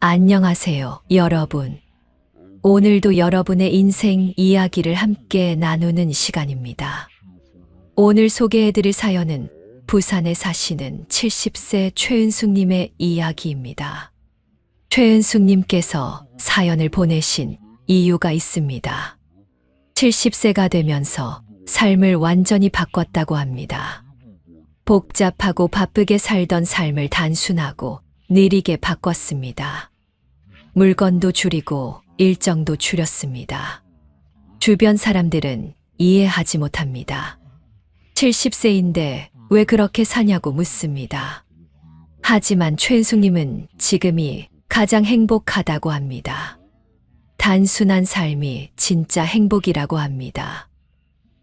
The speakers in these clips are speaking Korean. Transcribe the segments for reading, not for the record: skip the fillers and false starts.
안녕하세요, 여러분. 오늘도 여러분의 인생 이야기를 함께 나누는 시간입니다. 오늘 소개해드릴 사연은 부산에 사시는 70세 최은숙님의 이야기입니다. 최은숙님께서 사연을 보내신 이유가 있습니다. 70세가 되면서 삶을 완전히 바꿨다고 합니다. 복잡하고 바쁘게 살던 삶을 단순하고 느리게 바꿨습니다. 물건도 줄이고 일정도 줄였습니다. 주변 사람들은 이해하지 못합니다. 70세인데 왜 그렇게 사냐고 묻습니다. 하지만 최은숙님은 지금이 가장 행복하다고 합니다. 단순한 삶이 진짜 행복이라고 합니다.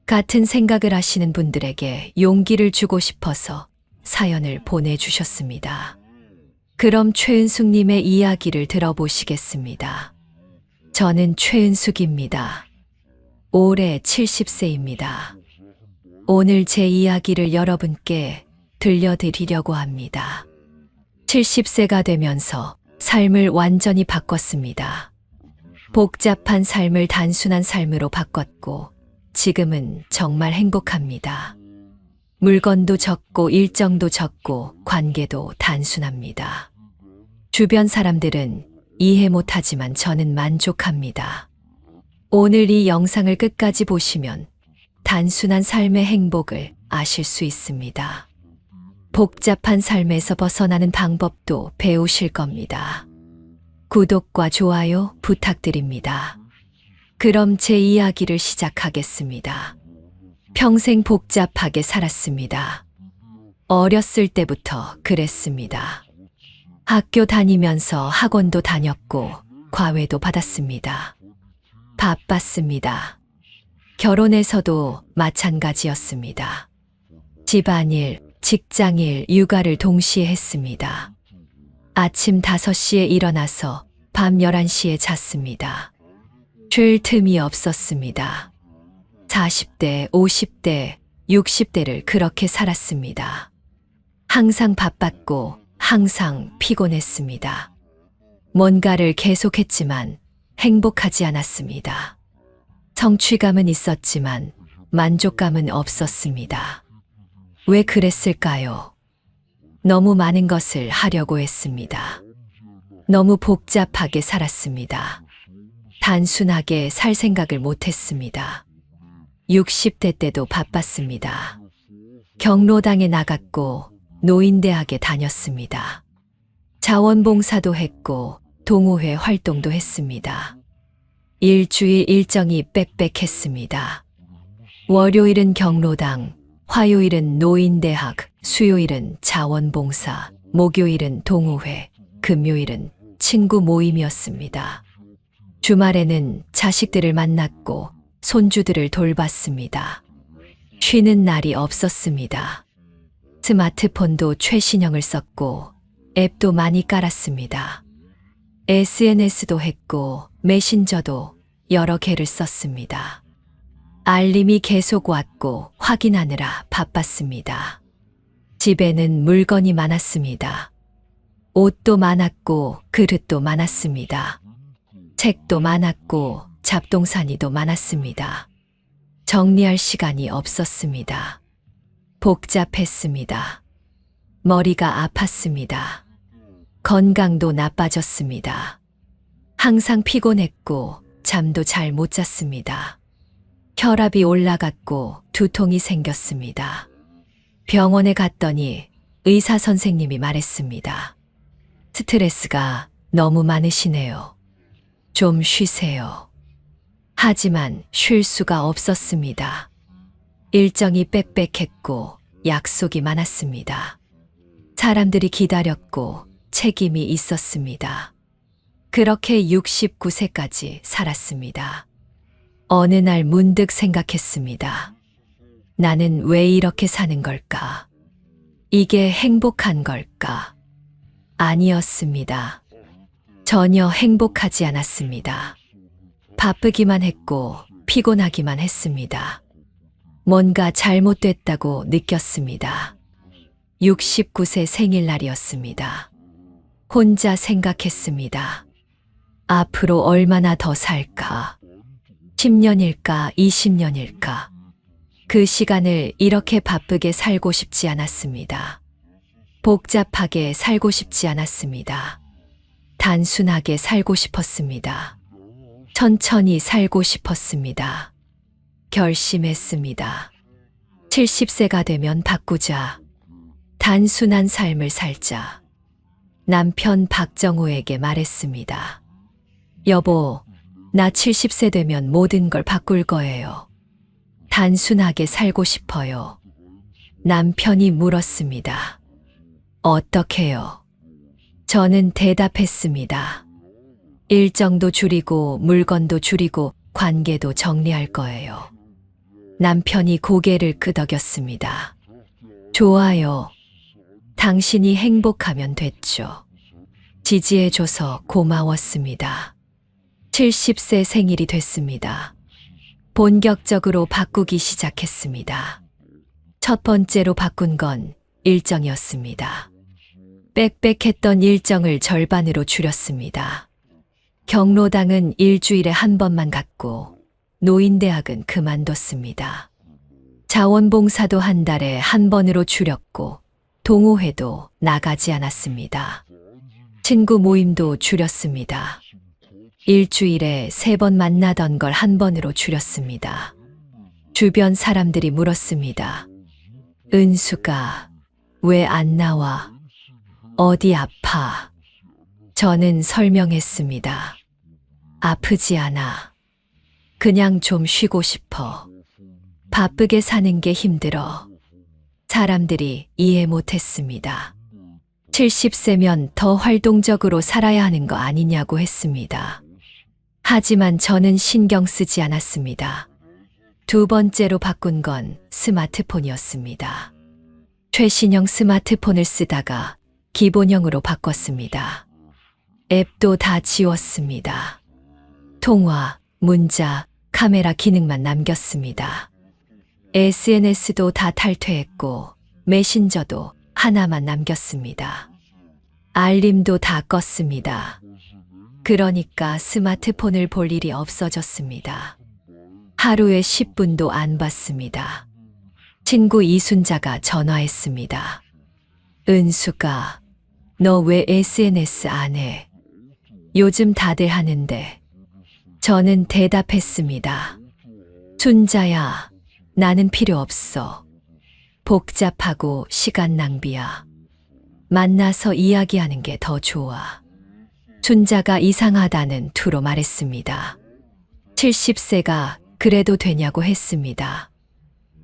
같은 생각을 하시는 분들에게 용기를 주고 싶어서 사연을 보내주셨습니다. 그럼 최은숙님의 이야기를 들어보시겠습니다. 저는 최은숙입니다. 올해 70세입니다. 오늘 제 이야기를 여러분께 들려드리려고 합니다. 70세가 되면서 삶을 완전히 바꿨습니다. 복잡한 삶을 단순한 삶으로 바꿨고 지금은 정말 행복합니다. 물건도 적고 일정도 적고 관계도 단순합니다. 주변 사람들은 이해 못하지만 저는 만족합니다. 오늘 이 영상을 끝까지 보시면 단순한 삶의 행복을 아실 수 있습니다. 복잡한 삶에서 벗어나는 방법도 배우실 겁니다. 구독과 좋아요 부탁드립니다. 그럼 제 이야기를 시작하겠습니다. 평생 복잡하게 살았습니다. 어렸을 때부터 그랬습니다. 학교 다니면서 학원도 다녔고 과외도 받았습니다. 바빴습니다. 결혼해서도 마찬가지였습니다. 집안일, 직장일, 육아를 동시에 했습니다. 아침 5시에 일어나서 밤 11시에 잤습니다. 쉴 틈이 없었습니다. 40대, 50대, 60대를 그렇게 살았습니다. 항상 바빴고 항상 피곤했습니다. 뭔가를 계속했지만 행복하지 않았습니다. 성취감은 있었지만 만족감은 없었습니다. 왜 그랬을까요? 너무 많은 것을 하려고 했습니다. 너무 복잡하게 살았습니다. 단순하게 살 생각을 못했습니다. 60대 때도 바빴습니다. 경로당에 나갔고 노인대학에 다녔습니다. 자원봉사도 했고 동호회 활동도 했습니다. 일주일 일정이 빽빽했습니다. 월요일은 경로당, 화요일은 노인대학, 수요일은 자원봉사, 목요일은 동호회, 금요일은 친구 모임이었습니다. 주말에는 자식들을 만났고 손주들을 돌봤습니다. 쉬는 날이 없었습니다. 스마트폰도 최신형을 썼고 앱도 많이 깔았습니다. SNS도 했고 메신저도 여러 개를 썼습니다. 알림이 계속 왔고 확인하느라 바빴습니다. 집에는 물건이 많았습니다. 옷도 많았고 그릇도 많았습니다. 책도 많았고 잡동사니도 많았습니다. 정리할 시간이 없었습니다. 복잡했습니다. 머리가 아팠습니다. 건강도 나빠졌습니다. 항상 피곤했고 잠도 잘 못 잤습니다. 혈압이 올라갔고 두통이 생겼습니다. 병원에 갔더니 의사 선생님이 말했습니다. 스트레스가 너무 많으시네요. 좀 쉬세요. 하지만 쉴 수가 없었습니다. 일정이 빽빽했고 약속이 많았습니다. 사람들이 기다렸고 책임이 있었습니다. 그렇게 69세까지 살았습니다. 어느 날 문득 생각했습니다. 나는 왜 이렇게 사는 걸까? 이게 행복한 걸까? 아니었습니다. 전혀 행복하지 않았습니다. 바쁘기만 했고 피곤하기만 했습니다. 뭔가 잘못됐다고 느꼈습니다. 69세 생일날이었습니다. 혼자 생각했습니다. 앞으로 얼마나 더 살까? 10년일까, 20년일까? 그 시간을 이렇게 바쁘게 살고 싶지 않았습니다. 복잡하게 살고 싶지 않았습니다. 단순하게 살고 싶었습니다. 천천히 살고 싶었습니다. 결심했습니다. 70세가 되면 바꾸자. 단순한 삶을 살자. 남편 박정호에게 말했습니다. 여보, 나 70세 되면 모든 걸 바꿀 거예요. 단순하게 살고 싶어요. 남편이 물었습니다. 어떻게요? 저는 대답했습니다. 일정도 줄이고 물건도 줄이고 관계도 정리할 거예요. 남편이 고개를 끄덕였습니다. 좋아요. 당신이 행복하면 됐죠. 지지해줘서 고마웠습니다. 70세 생일이 됐습니다. 본격적으로 바꾸기 시작했습니다. 첫 번째로 바꾼 건 일정이었습니다. 빽빽했던 일정을 절반으로 줄였습니다. 경로당은 일주일에 한 번만 갔고 노인대학은 그만뒀습니다. 자원봉사도 한 달에 한 번으로 줄였고 동호회도 나가지 않았습니다. 친구 모임도 줄였습니다. 일주일에 3번 만나던 걸 한 번으로 줄였습니다. 주변 사람들이 물었습니다. 은수가 왜 안 나와? 어디 아파? 저는 설명했습니다. 아프지 않아. 그냥 좀 쉬고 싶어. 바쁘게 사는 게 힘들어. 사람들이 이해 못했습니다. 70세면 더 활동적으로 살아야 하는 거 아니냐고 했습니다. 하지만 저는 신경 쓰지 않았습니다. 두 번째로 바꾼 건 스마트폰이었습니다. 최신형 스마트폰을 쓰다가 기본형으로 바꿨습니다. 앱도 다 지웠습니다. 통화, 문자, 카메라 기능만 남겼습니다. SNS도 다 탈퇴했고 메신저도 하나만 남겼습니다. 알림도 다 껐습니다. 그러니까 스마트폰을 볼 일이 없어졌습니다. 하루에 10분도 안 봤습니다. 친구 이순자가 전화했습니다. 은수가, 너 왜 SNS 안 해? 요즘 다들 하는데. 저는 대답했습니다. 순자야, 나는 필요 없어. 복잡하고 시간 낭비야. 만나서 이야기하는 게 더 좋아. 순자가 이상하다는 투로 말했습니다. 70세가 그래도 되냐고 했습니다.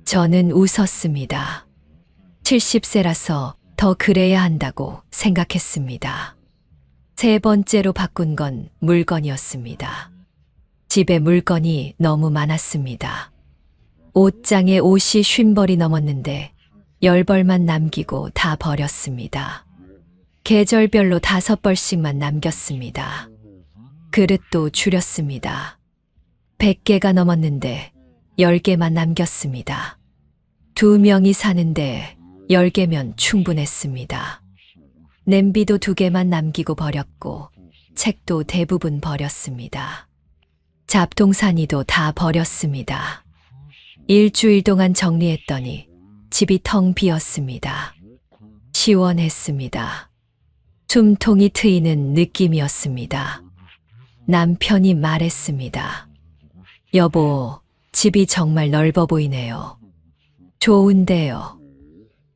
저는 웃었습니다. 70세라서 더 그래야 한다고 생각했습니다. 세 번째로 바꾼 건 물건이었습니다. 집에 물건이 너무 많았습니다. 옷장에 옷이 50벌이 넘었는데 10벌만 남기고 다 버렸습니다. 계절별로 5벌씩만 남겼습니다. 그릇도 줄였습니다. 100개가 넘었는데 10개만 남겼습니다. 2명이 사는데 10개면 충분했습니다. 냄비도 2개만 남기고 버렸고 책도 대부분 버렸습니다. 잡동사니도 다 버렸습니다. 일주일 동안 정리했더니 집이 텅 비었습니다. 시원했습니다. 숨통이 트이는 느낌이었습니다. 남편이 말했습니다. 여보, 집이 정말 넓어 보이네요. 좋은데요.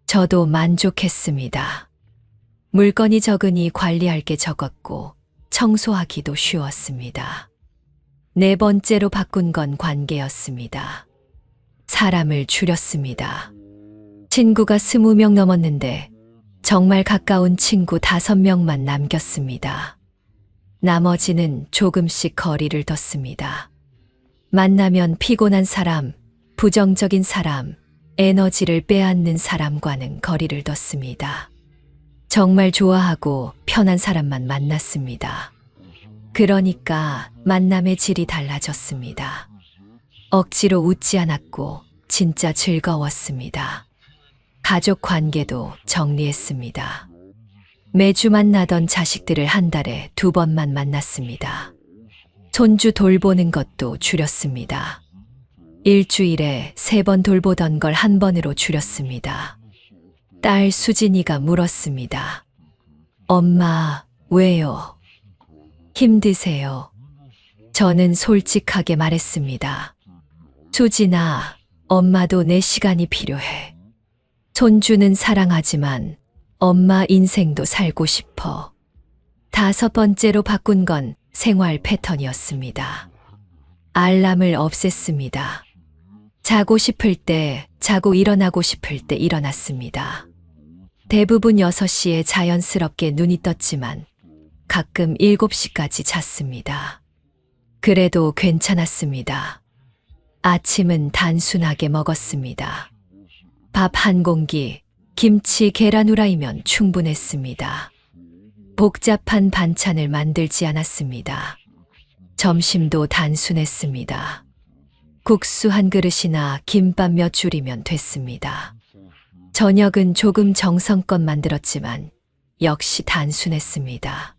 저도 만족했습니다. 물건이 적으니 관리할 게 적었고 청소하기도 쉬웠습니다. 네 번째로 바꾼 건 관계였습니다. 사람을 줄였습니다. 친구가 20명 넘었는데 정말 가까운 친구 5명만 남겼습니다. 나머지는 조금씩 거리를 뒀습니다. 만나면 피곤한 사람, 부정적인 사람, 에너지를 빼앗는 사람과는 거리를 뒀습니다. 정말 좋아하고 편한 사람만 만났습니다. 그러니까 만남의 질이 달라졌습니다. 억지로 웃지 않았고 진짜 즐거웠습니다. 가족 관계도 정리했습니다. 매주 만나던 자식들을 한 달에 2번만 만났습니다. 손주 돌보는 것도 줄였습니다. 일주일에 3번 돌보던 걸 1번으로 줄였습니다. 딸 수진이가 물었습니다. 엄마, 왜요? 힘드세요? 저는 솔직하게 말했습니다. 수진아, 엄마도 내 시간이 필요해. 손주는 사랑하지만 엄마 인생도 살고 싶어. 5번째로 바꾼 건 생활 패턴이었습니다. 알람을 없앴습니다. 자고 싶을 때 자고 일어나고 싶을 때 일어났습니다. 대부분 6시에 자연스럽게 눈이 떴지만 가끔 7시까지 잤습니다. 그래도 괜찮았습니다. 아침은 단순하게 먹었습니다. 밥 1공기, 김치, 계란 후라이면 충분했습니다. 복잡한 반찬을 만들지 않았습니다. 점심도 단순했습니다. 국수 1그릇이나 김밥 몇 줄이면 됐습니다. 저녁은 조금 정성껏 만들었지만 역시 단순했습니다.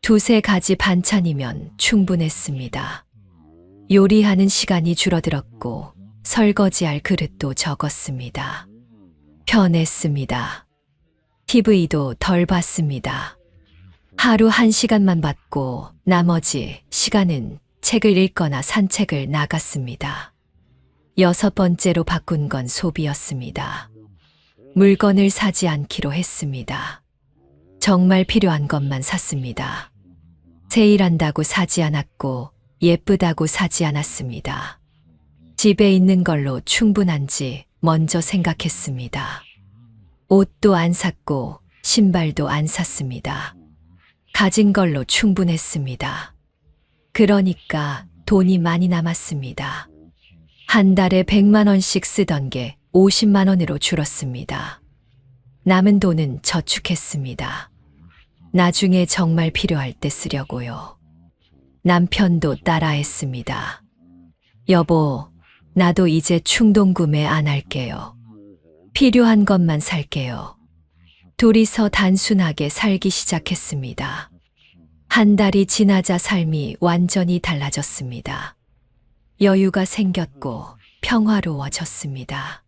2-3가지 반찬이면 충분했습니다. 요리하는 시간이 줄어들었고 설거지할 그릇도 적었습니다. 편했습니다. TV도 덜 봤습니다. 하루 1시간만 봤고 나머지 시간은 책을 읽거나 산책을 나갔습니다. 6번째로 바꾼 건 소비였습니다. 물건을 사지 않기로 했습니다. 정말 필요한 것만 샀습니다. 세일한다고 사지 않았고 예쁘다고 사지 않았습니다. 집에 있는 걸로 충분한지 먼저 생각했습니다. 옷도 안 샀고 신발도 안 샀습니다. 가진 걸로 충분했습니다. 그러니까 돈이 많이 남았습니다. 한 달에 100만 원씩 쓰던 게 50만 원으로 줄었습니다. 남은 돈은 저축했습니다. 나중에 정말 필요할 때 쓰려고요. 남편도 따라했습니다. 여보, 나도 이제 충동 구매 안 할게요. 필요한 것만 살게요. 둘이서 단순하게 살기 시작했습니다. 한 달이 지나자 삶이 완전히 달라졌습니다. 여유가 생겼고 평화로워졌습니다.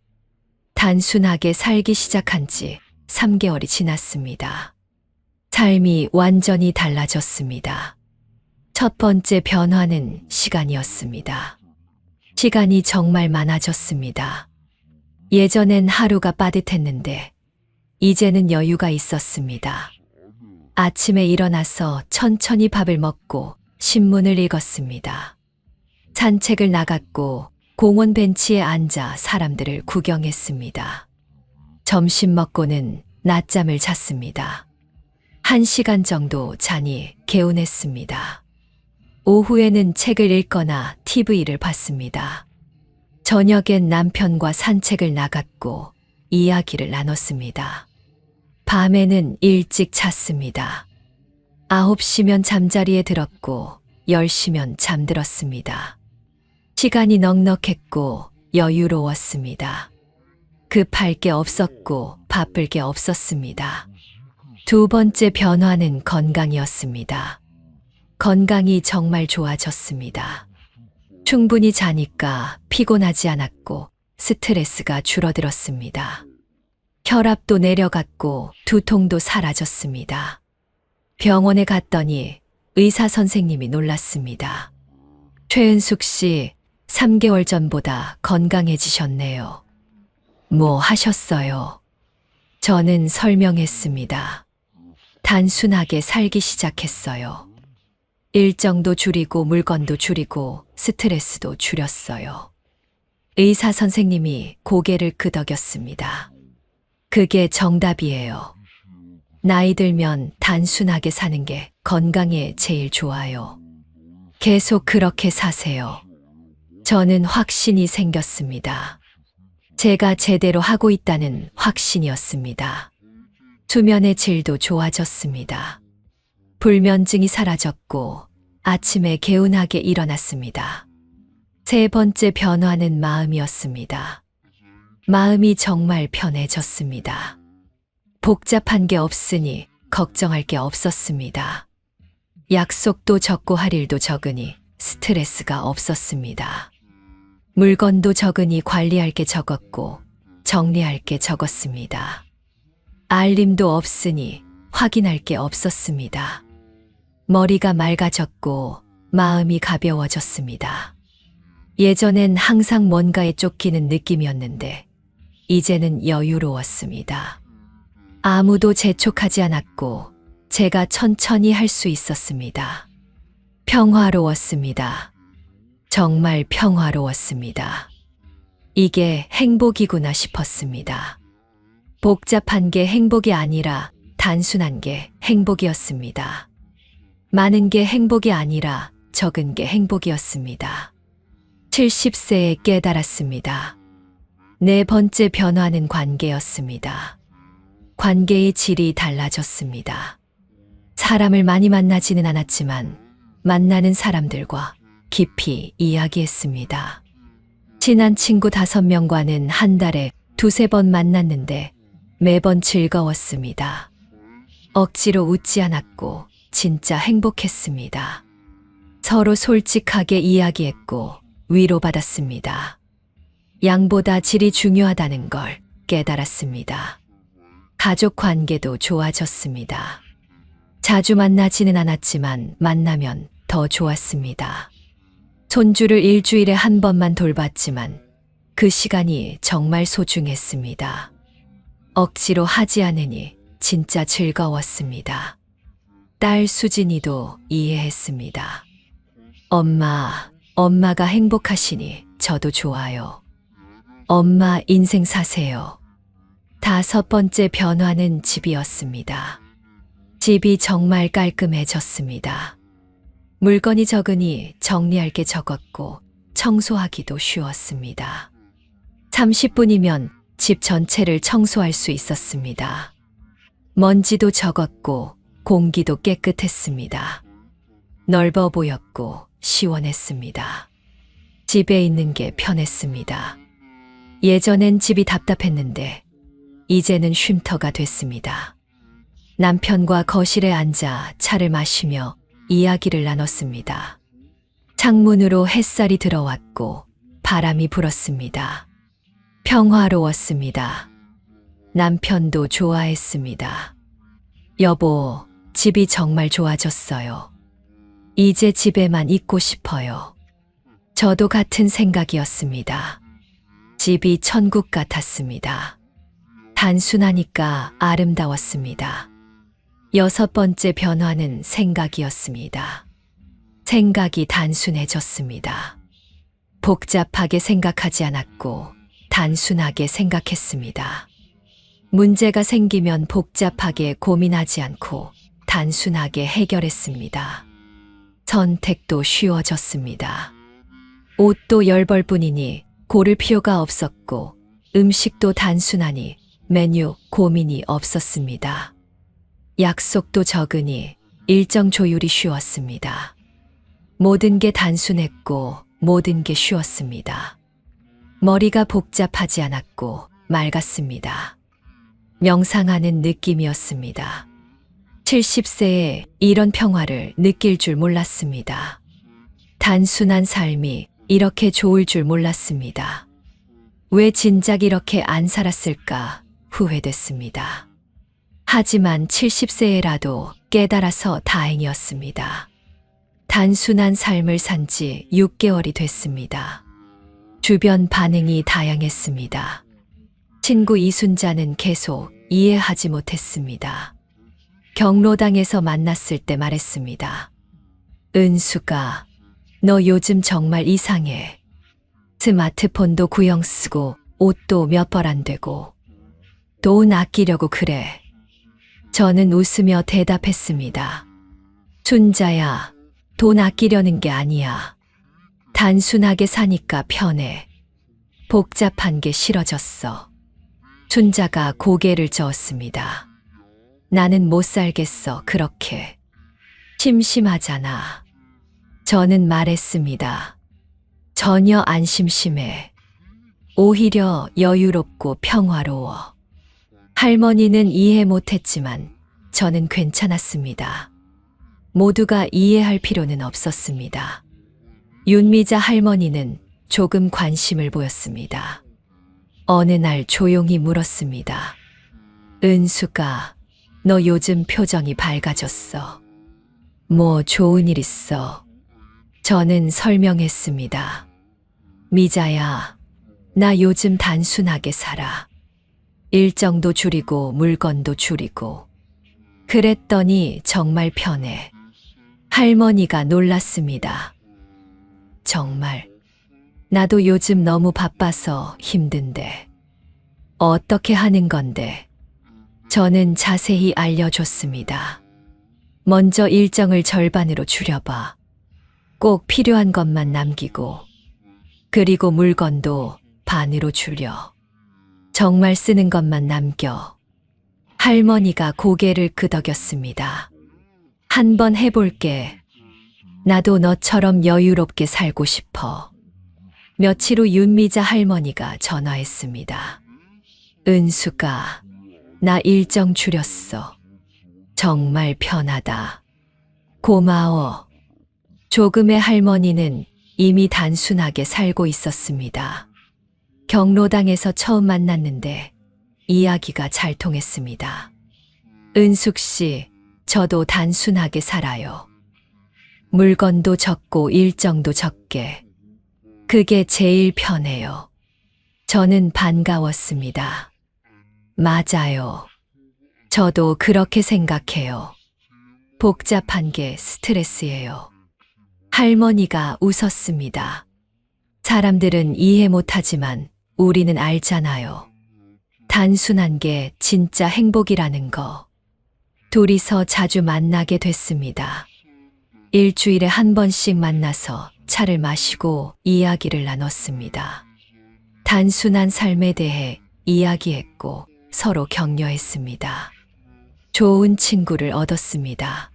단순하게 살기 시작한 지 3개월이 지났습니다. 삶이 완전히 달라졌습니다. 첫 번째 변화는 시간이었습니다. 시간이 정말 많아졌습니다. 예전엔 하루가 빠듯했는데 이제는 여유가 있었습니다. 아침에 일어나서 천천히 밥을 먹고 신문을 읽었습니다. 산책을 나갔고 공원 벤치에 앉아 사람들을 구경했습니다. 점심 먹고는 낮잠을 잤습니다. 1시간 정도 자니 개운했습니다. 오후에는 책을 읽거나 TV를 봤습니다. 저녁엔 남편과 산책을 나갔고 이야기를 나눴습니다. 밤에는 일찍 잤습니다. 9시면 잠자리에 들었고 10시면 잠들었습니다. 시간이 넉넉했고 여유로웠습니다. 급할 게 없었고 바쁠 게 없었습니다. 2번째 변화는 건강이었습니다. 건강이 정말 좋아졌습니다. 충분히 자니까 피곤하지 않았고 스트레스가 줄어들었습니다. 혈압도 내려갔고 두통도 사라졌습니다. 병원에 갔더니 의사 선생님이 놀랐습니다. 최은숙 씨, 3개월 전보다 건강해지셨네요. 뭐 하셨어요? 저는 설명했습니다. 단순하게 살기 시작했어요. 일정도 줄이고 물건도 줄이고 스트레스도 줄였어요. 의사 선생님이 고개를 끄덕였습니다. 그게 정답이에요. 나이 들면 단순하게 사는 게 건강에 제일 좋아요. 계속 그렇게 사세요. 저는 확신이 생겼습니다. 제가 제대로 하고 있다는 확신이었습니다. 수면의 질도 좋아졌습니다. 불면증이 사라졌고 아침에 개운하게 일어났습니다. 3번째 변화는 마음이었습니다. 마음이 정말 편해졌습니다. 복잡한 게 없으니 걱정할 게 없었습니다. 약속도 적고 할 일도 적으니 스트레스가 없었습니다. 물건도 적으니 관리할 게 적었고 정리할 게 적었습니다. 알림도 없으니 확인할 게 없었습니다. 머리가 맑아졌고 마음이 가벼워졌습니다. 예전엔 항상 뭔가에 쫓기는 느낌이었는데 이제는 여유로웠습니다. 아무도 재촉하지 않았고 제가 천천히 할 수 있었습니다. 평화로웠습니다. 정말 평화로웠습니다. 이게 행복이구나 싶었습니다. 복잡한 게 행복이 아니라 단순한 게 행복이었습니다. 많은 게 행복이 아니라 적은 게 행복이었습니다. 70세에 깨달았습니다. 네 번째 변화는 관계였습니다. 관계의 질이 달라졌습니다. 사람을 많이 만나지는 않았지만 만나는 사람들과 깊이 이야기했습니다. 친한 친구 5명과는 한 달에 2~3번 만났는데 매번 즐거웠습니다. 억지로 웃지 않았고 진짜 행복했습니다. 서로 솔직하게 이야기했고 위로받았습니다. 양보다 질이 중요하다는 걸 깨달았습니다. 가족 관계도 좋아졌습니다. 자주 만나지는 않았지만 만나면 더 좋았습니다. 손주를 일주일에 한 번만 돌봤지만 그 시간이 정말 소중했습니다. 억지로 하지 않으니 진짜 즐거웠습니다. 딸 수진이도 이해했습니다. 엄마가 행복하시니 저도 좋아요. 엄마 인생 사세요. 5번째 변화는 집이었습니다. 집이 정말 깔끔해졌습니다. 물건이 적으니 정리할 게 적었고 청소하기도 쉬웠습니다. 30분이면 집 전체를 청소할 수 있었습니다. 먼지도 적었고 공기도 깨끗했습니다. 넓어 보였고 시원했습니다. 집에 있는 게 편했습니다. 예전엔 집이 답답했는데 이제는 쉼터가 됐습니다. 남편과 거실에 앉아 차를 마시며 이야기를 나눴습니다. 창문으로 햇살이 들어왔고 바람이 불었습니다. 평화로웠습니다. 남편도 좋아했습니다. 여보, 집이 정말 좋아졌어요. 이제 집에만 있고 싶어요. 저도 같은 생각이었습니다. 집이 천국 같았습니다. 단순하니까 아름다웠습니다. 6번째 변화는 생각이었습니다. 생각이 단순해졌습니다. 복잡하게 생각하지 않았고 단순하게 생각했습니다. 문제가 생기면 복잡하게 고민하지 않고 단순하게 해결했습니다. 선택도 쉬워졌습니다. 옷도 10벌뿐이니 고를 필요가 없었고 음식도 단순하니 메뉴 고민이 없었습니다. 약속도 적으니 일정 조율이 쉬웠습니다. 모든 게 단순했고 모든 게 쉬웠습니다. 머리가 복잡하지 않았고 맑았습니다. 명상하는 느낌이었습니다. 70세에 이런 평화를 느낄 줄 몰랐습니다. 단순한 삶이 이렇게 좋을 줄 몰랐습니다. 왜 진작 이렇게 안 살았을까 후회됐습니다. 하지만 70세에라도 깨달아서 다행이었습니다. 단순한 삶을 산 지 6개월이 됐습니다. 주변 반응이 다양했습니다. 친구 이순자는 계속 이해하지 못했습니다. 경로당에서 만났을 때 말했습니다. 은수가, 너 요즘 정말 이상해. 스마트폰도 구형 쓰고 옷도 몇 벌 안 되고 돈 아끼려고 그래. 저는 웃으며 대답했습니다. 순자야, 돈 아끼려는 게 아니야. 단순하게 사니까 편해. 복잡한 게 싫어졌어. 순자가 고개를 저었습니다. 나는 못 살겠어, 그렇게. 심심하잖아. 저는 말했습니다. 전혀 안 심심해. 오히려 여유롭고 평화로워. 할머니는 이해 못했지만 저는 괜찮았습니다. 모두가 이해할 필요는 없었습니다. 윤미자 할머니는 조금 관심을 보였습니다. 어느 날 조용히 물었습니다. 은수가, 너 요즘 표정이 밝아졌어. 뭐 좋은 일 있어? 저는 설명했습니다. 미자야, 나 요즘 단순하게 살아. 일정도 줄이고 물건도 줄이고. 그랬더니 정말 편해. 할머니가 놀랐습니다. 정말. 나도 요즘 너무 바빠서 힘든데. 어떻게 하는 건데? 저는 자세히 알려줬습니다. 먼저 일정을 절반으로 줄여봐. 꼭 필요한 것만 남기고. 그리고 물건도 반으로 줄여. 정말 쓰는 것만 남겨. 할머니가 고개를 끄덕였습니다. 한번 해볼게. 나도 너처럼 여유롭게 살고 싶어. 며칠 후 윤미자 할머니가 전화했습니다. 은수가, 나 일정 줄였어. 정말 편하다. 고마워. 조금의 할머니는 이미 단순하게 살고 있었습니다. 경로당에서 처음 만났는데 이야기가 잘 통했습니다. 은숙 씨, 저도 단순하게 살아요. 물건도 적고 일정도 적게. 그게 제일 편해요. 저는 반가웠습니다. 맞아요. 저도 그렇게 생각해요. 복잡한 게 스트레스예요. 할머니가 웃었습니다. 사람들은 이해 못하지만 우리는 알잖아요. 단순한 게 진짜 행복이라는 거. 둘이서 자주 만나게 됐습니다. 일주일에 한 번씩 만나서 차를 마시고 이야기를 나눴습니다. 단순한 삶에 대해 이야기했고 서로 격려했습니다. 좋은 친구를 얻었습니다.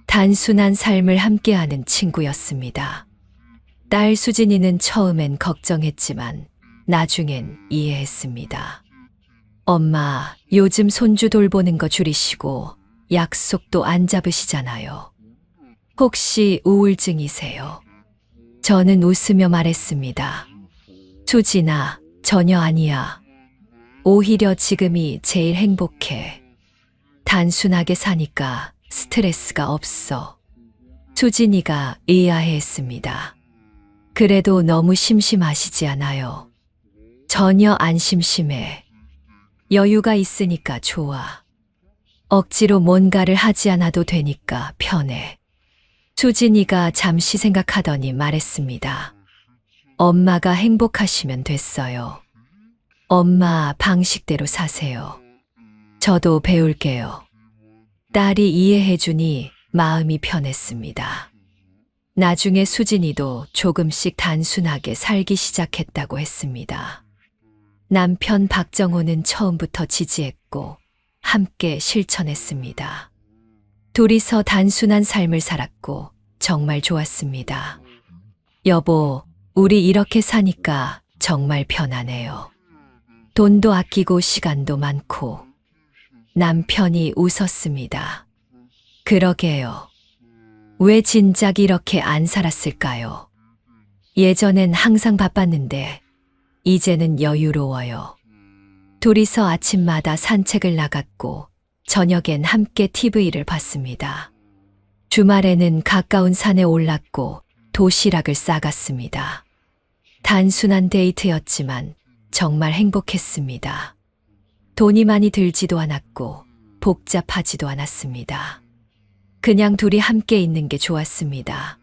단순한 삶을 함께하는 친구였습니다. 딸 수진이는 처음엔 걱정했지만 나중엔 이해했습니다. 엄마, 요즘 손주 돌보는 거 줄이시고 약속도 안 잡으시잖아요. 혹시 우울증이세요? 저는 웃으며 말했습니다. 수진아, 전혀 아니야. 오히려 지금이 제일 행복해. 단순하게 사니까 스트레스가 없어. 수진이가 의아해했습니다. 그래도 너무 심심하시지 않아요? 전혀 안 심심해. 여유가 있으니까 좋아. 억지로 뭔가를 하지 않아도 되니까 편해. 수진이가 잠시 생각하더니 말했습니다. 엄마가 행복하시면 됐어요. 엄마 방식대로 사세요. 저도 배울게요. 딸이 이해해주니 마음이 편했습니다. 나중에 수진이도 조금씩 단순하게 살기 시작했다고 했습니다. 남편 박정호는 처음부터 지지했고 함께 실천했습니다. 둘이서 단순한 삶을 살았고 정말 좋았습니다. 여보, 우리 이렇게 사니까 정말 편하네요. 돈도 아끼고 시간도 많고. 남편이 웃었습니다. 그러게요. 왜 진작 이렇게 안 살았을까요? 예전엔 항상 바빴는데 이제는 여유로워요. 둘이서 아침마다 산책을 나갔고 저녁엔 함께 TV를 봤습니다. 주말에는 가까운 산에 올랐고 도시락을 싸갔습니다. 단순한 데이트였지만 정말 행복했습니다. 돈이 많이 들지도 않았고 복잡하지도 않았습니다. 그냥 둘이 함께 있는 게 좋았습니다.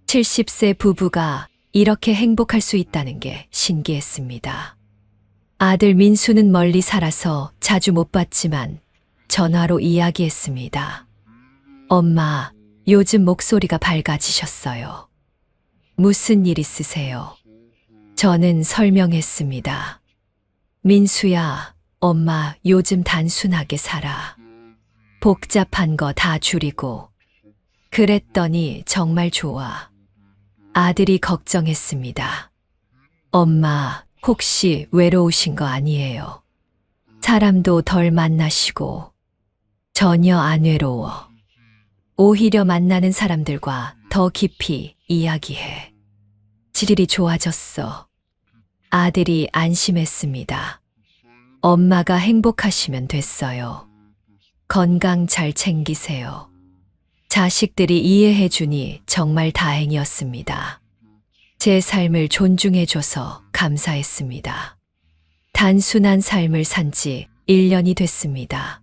70세 부부가 이렇게 행복할 수 있다는 게 신기했습니다. 아들 민수는 멀리 살아서 자주 못 봤지만 전화로 이야기했습니다. 엄마, 요즘 목소리가 밝아지셨어요. 무슨 일 있으세요? 저는 설명했습니다. 민수야, 엄마 요즘 단순하게 살아. 복잡한 거 다 줄이고. 그랬더니 정말 좋아. 아들이 걱정했습니다. 엄마, 혹시 외로우신 거 아니에요? 사람도 덜 만나시고. 전혀 안 외로워. 오히려 만나는 사람들과 더 깊이 이야기해. 질이 좋아졌어. 아들이 안심했습니다. 엄마가 행복하시면 됐어요. 건강 잘 챙기세요. 자식들이 이해해주니 정말 다행이었습니다. 제 삶을 존중해줘서 감사했습니다. 단순한 삶을 산 지 1년이 됐습니다.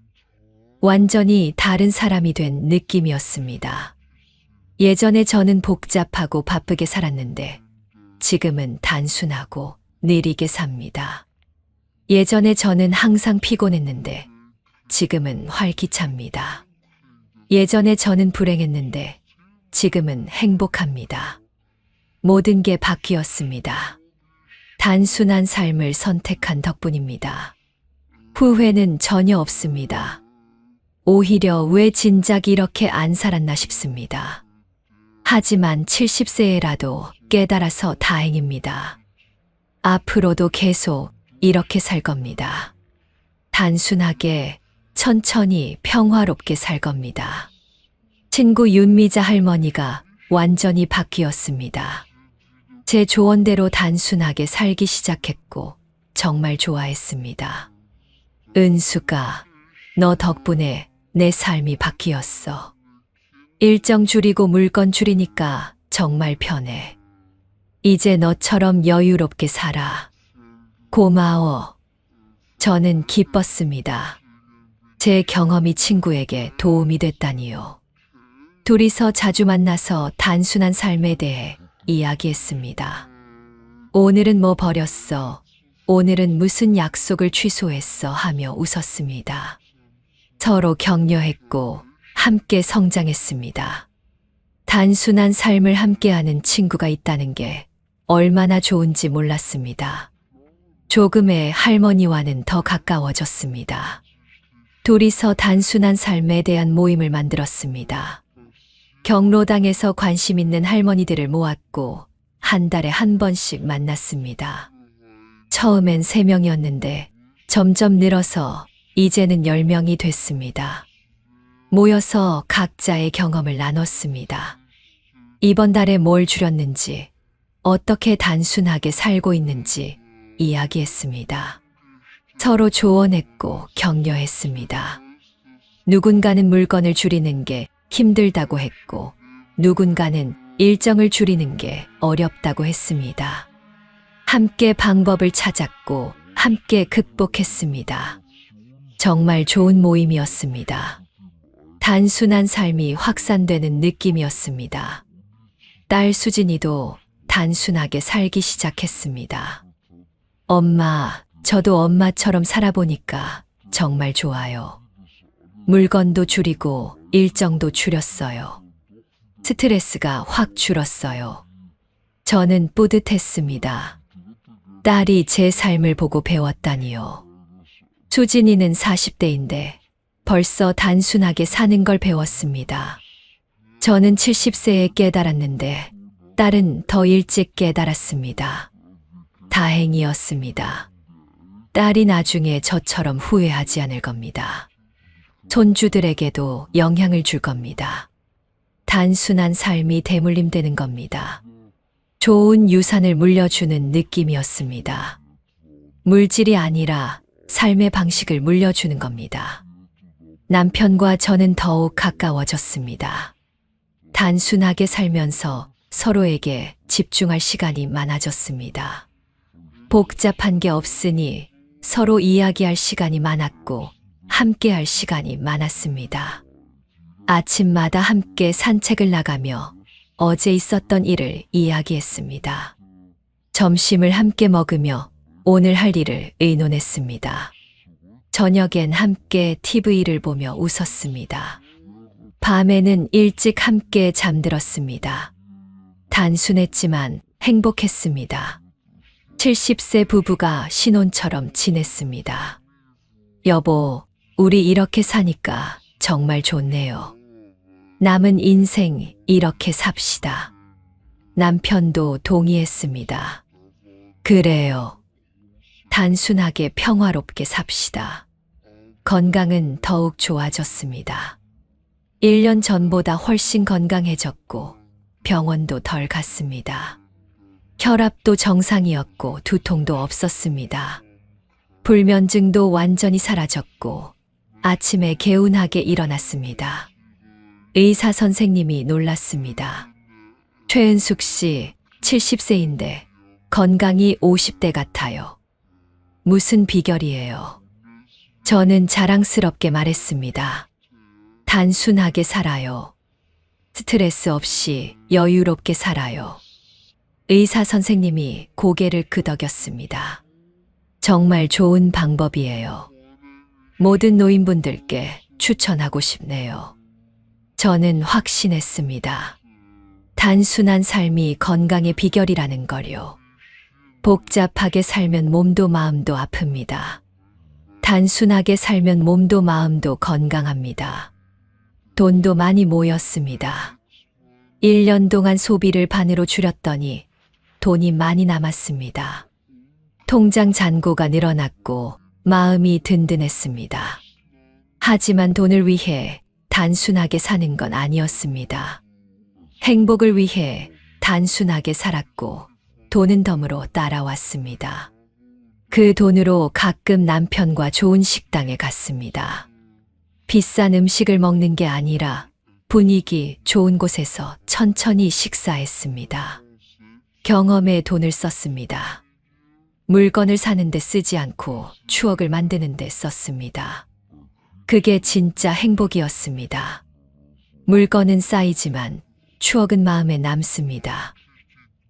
완전히 다른 사람이 된 느낌이었습니다. 예전에 저는 복잡하고 바쁘게 살았는데 지금은 단순하고 느리게 삽니다. 예전에 저는 항상 피곤했는데 지금은 활기찹니다. 예전에 저는 불행했는데 지금은 행복합니다. 모든 게 바뀌었습니다. 단순한 삶을 선택한 덕분입니다. 후회는 전혀 없습니다. 오히려 왜 진작 이렇게 안 살았나 싶습니다. 하지만 70세에라도 깨달아서 다행입니다. 앞으로도 계속 이렇게 살 겁니다. 단순하게, 천천히 평화롭게 살 겁니다. 친구 윤미자 할머니가 완전히 바뀌었습니다. 제 조언대로 단순하게 살기 시작했고 정말 좋아했습니다. 은수가, 너 덕분에 내 삶이 바뀌었어. 일정 줄이고 물건 줄이니까 정말 편해. 이제 너처럼 여유롭게 살아. 고마워. 저는 기뻤습니다. 제 경험이 친구에게 도움이 됐다니요. 둘이서 자주 만나서 단순한 삶에 대해 이야기했습니다. 오늘은 뭐 버렸어? 오늘은 무슨 약속을 취소했어? 하며 웃었습니다. 서로 격려했고 함께 성장했습니다. 단순한 삶을 함께하는 친구가 있다는 게 얼마나 좋은지 몰랐습니다. 조금의 할머니와는 더 가까워졌습니다. 둘이서 단순한 삶에 대한 모임을 만들었습니다. 경로당에서 관심 있는 할머니들을 모았고 한 달에 한 번씩 만났습니다. 처음엔 3명이었는데 점점 늘어서 이제는 10명이 됐습니다. 모여서 각자의 경험을 나눴습니다. 이번 달에 뭘 줄였는지, 어떻게 단순하게 살고 있는지 이야기했습니다. 서로 조언했고 격려했습니다. 누군가는 물건을 줄이는 게 힘들다고 했고, 누군가는 일정을 줄이는 게 어렵다고 했습니다. 함께 방법을 찾았고, 함께 극복했습니다. 정말 좋은 모임이었습니다. 단순한 삶이 확산되는 느낌이었습니다. 딸 수진이도 단순하게 살기 시작했습니다. 엄마, 저도 엄마처럼 살아보니까 정말 좋아요. 물건도 줄이고 일정도 줄였어요. 스트레스가 확 줄었어요. 저는 뿌듯했습니다. 딸이 제 삶을 보고 배웠다니요. 수진이는 40대인데 벌써 단순하게 사는 걸 배웠습니다. 저는 70세에 깨달았는데 딸은 더 일찍 깨달았습니다. 다행이었습니다. 딸이 나중에 저처럼 후회하지 않을 겁니다. 손주들에게도 영향을 줄 겁니다. 단순한 삶이 대물림되는 겁니다. 좋은 유산을 물려주는 느낌이었습니다. 물질이 아니라 삶의 방식을 물려주는 겁니다. 남편과 저는 더욱 가까워졌습니다. 단순하게 살면서 서로에게 집중할 시간이 많아졌습니다. 복잡한 게 없으니 서로 이야기할 시간이 많았고 함께할 시간이 많았습니다. 아침마다 함께 산책을 나가며 어제 있었던 일을 이야기했습니다. 점심을 함께 먹으며 오늘 할 일을 의논했습니다. 저녁엔 함께 TV를 보며 웃었습니다. 밤에는 일찍 함께 잠들었습니다. 단순했지만 행복했습니다. 70세 부부가 신혼처럼 지냈습니다. 여보, 우리 이렇게 사니까 정말 좋네요. 남은 인생 이렇게 삽시다. 남편도 동의했습니다. 그래요. 단순하게 평화롭게 삽시다. 건강은 더욱 좋아졌습니다. 1년 전보다 훨씬 건강해졌고 병원도 덜 갔습니다. 혈압도 정상이었고 두통도 없었습니다. 불면증도 완전히 사라졌고 아침에 개운하게 일어났습니다. 의사 선생님이 놀랐습니다. 최은숙 씨 70세인데 건강이 50대 같아요. 무슨 비결이에요? 저는 자랑스럽게 말했습니다. 단순하게 살아요. 스트레스 없이 여유롭게 살아요. 의사 선생님이 고개를 끄덕였습니다. 정말 좋은 방법이에요. 모든 노인분들께 추천하고 싶네요. 저는 확신했습니다. 단순한 삶이 건강의 비결이라는 걸요. 복잡하게 살면 몸도 마음도 아픕니다. 단순하게 살면 몸도 마음도 건강합니다. 돈도 많이 모였습니다. 1년 동안 소비를 반으로 줄였더니 돈이 많이 남았습니다. 통장 잔고가 늘어났고 마음이 든든했습니다. 하지만 돈을 위해 단순하게 사는 건 아니었습니다. 행복을 위해 단순하게 살았고 돈은 덤으로 따라왔습니다. 그 돈으로 가끔 남편과 좋은 식당에 갔습니다. 비싼 음식을 먹는 게 아니라 분위기 좋은 곳에서 천천히 식사했습니다. 경험에 돈을 썼습니다. 물건을 사는데 쓰지 않고 추억을 만드는 데 썼습니다. 그게 진짜 행복이었습니다. 물건은 쌓이지만 추억은 마음에 남습니다.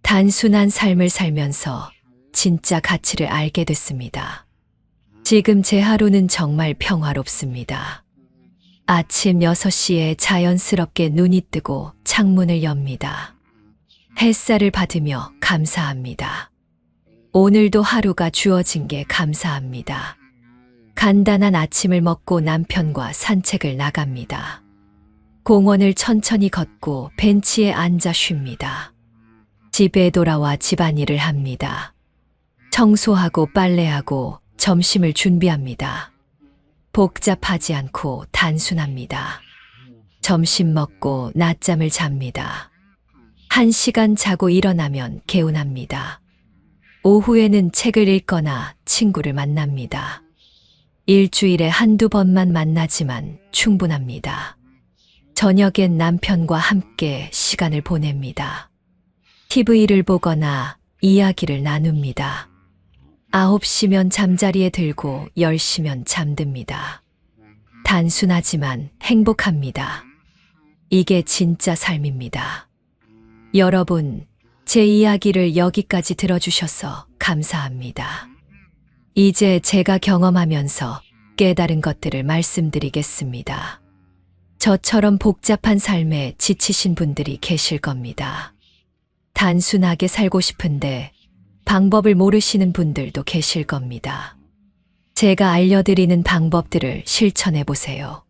단순한 삶을 살면서 진짜 가치를 알게 됐습니다. 지금 제 하루는 정말 평화롭습니다. 아침 6시에 자연스럽게 눈이 뜨고 창문을 엽니다. 햇살을 받으며 감사합니다. 오늘도 하루가 주어진 게 감사합니다. 간단한 아침을 먹고 남편과 산책을 나갑니다. 공원을 천천히 걷고 벤치에 앉아 쉽니다. 집에 돌아와 집안일을 합니다. 청소하고 빨래하고 점심을 준비합니다. 복잡하지 않고 단순합니다. 점심 먹고 낮잠을 잡니다. 1시간 자고 일어나면 개운합니다. 오후에는 책을 읽거나 친구를 만납니다. 일주일에 한두 번만 만나지만 충분합니다. 저녁엔 남편과 함께 시간을 보냅니다. TV를 보거나 이야기를 나눕니다. 9시면 잠자리에 들고 10시면 잠듭니다. 단순하지만 행복합니다. 이게 진짜 삶입니다. 여러분, 제 이야기를 여기까지 들어주셔서 감사합니다. 이제 제가 경험하면서 깨달은 것들을 말씀드리겠습니다. 저처럼 복잡한 삶에 지치신 분들이 계실 겁니다. 단순하게 살고 싶은데 방법을 모르시는 분들도 계실 겁니다. 제가 알려드리는 방법들을 실천해 보세요.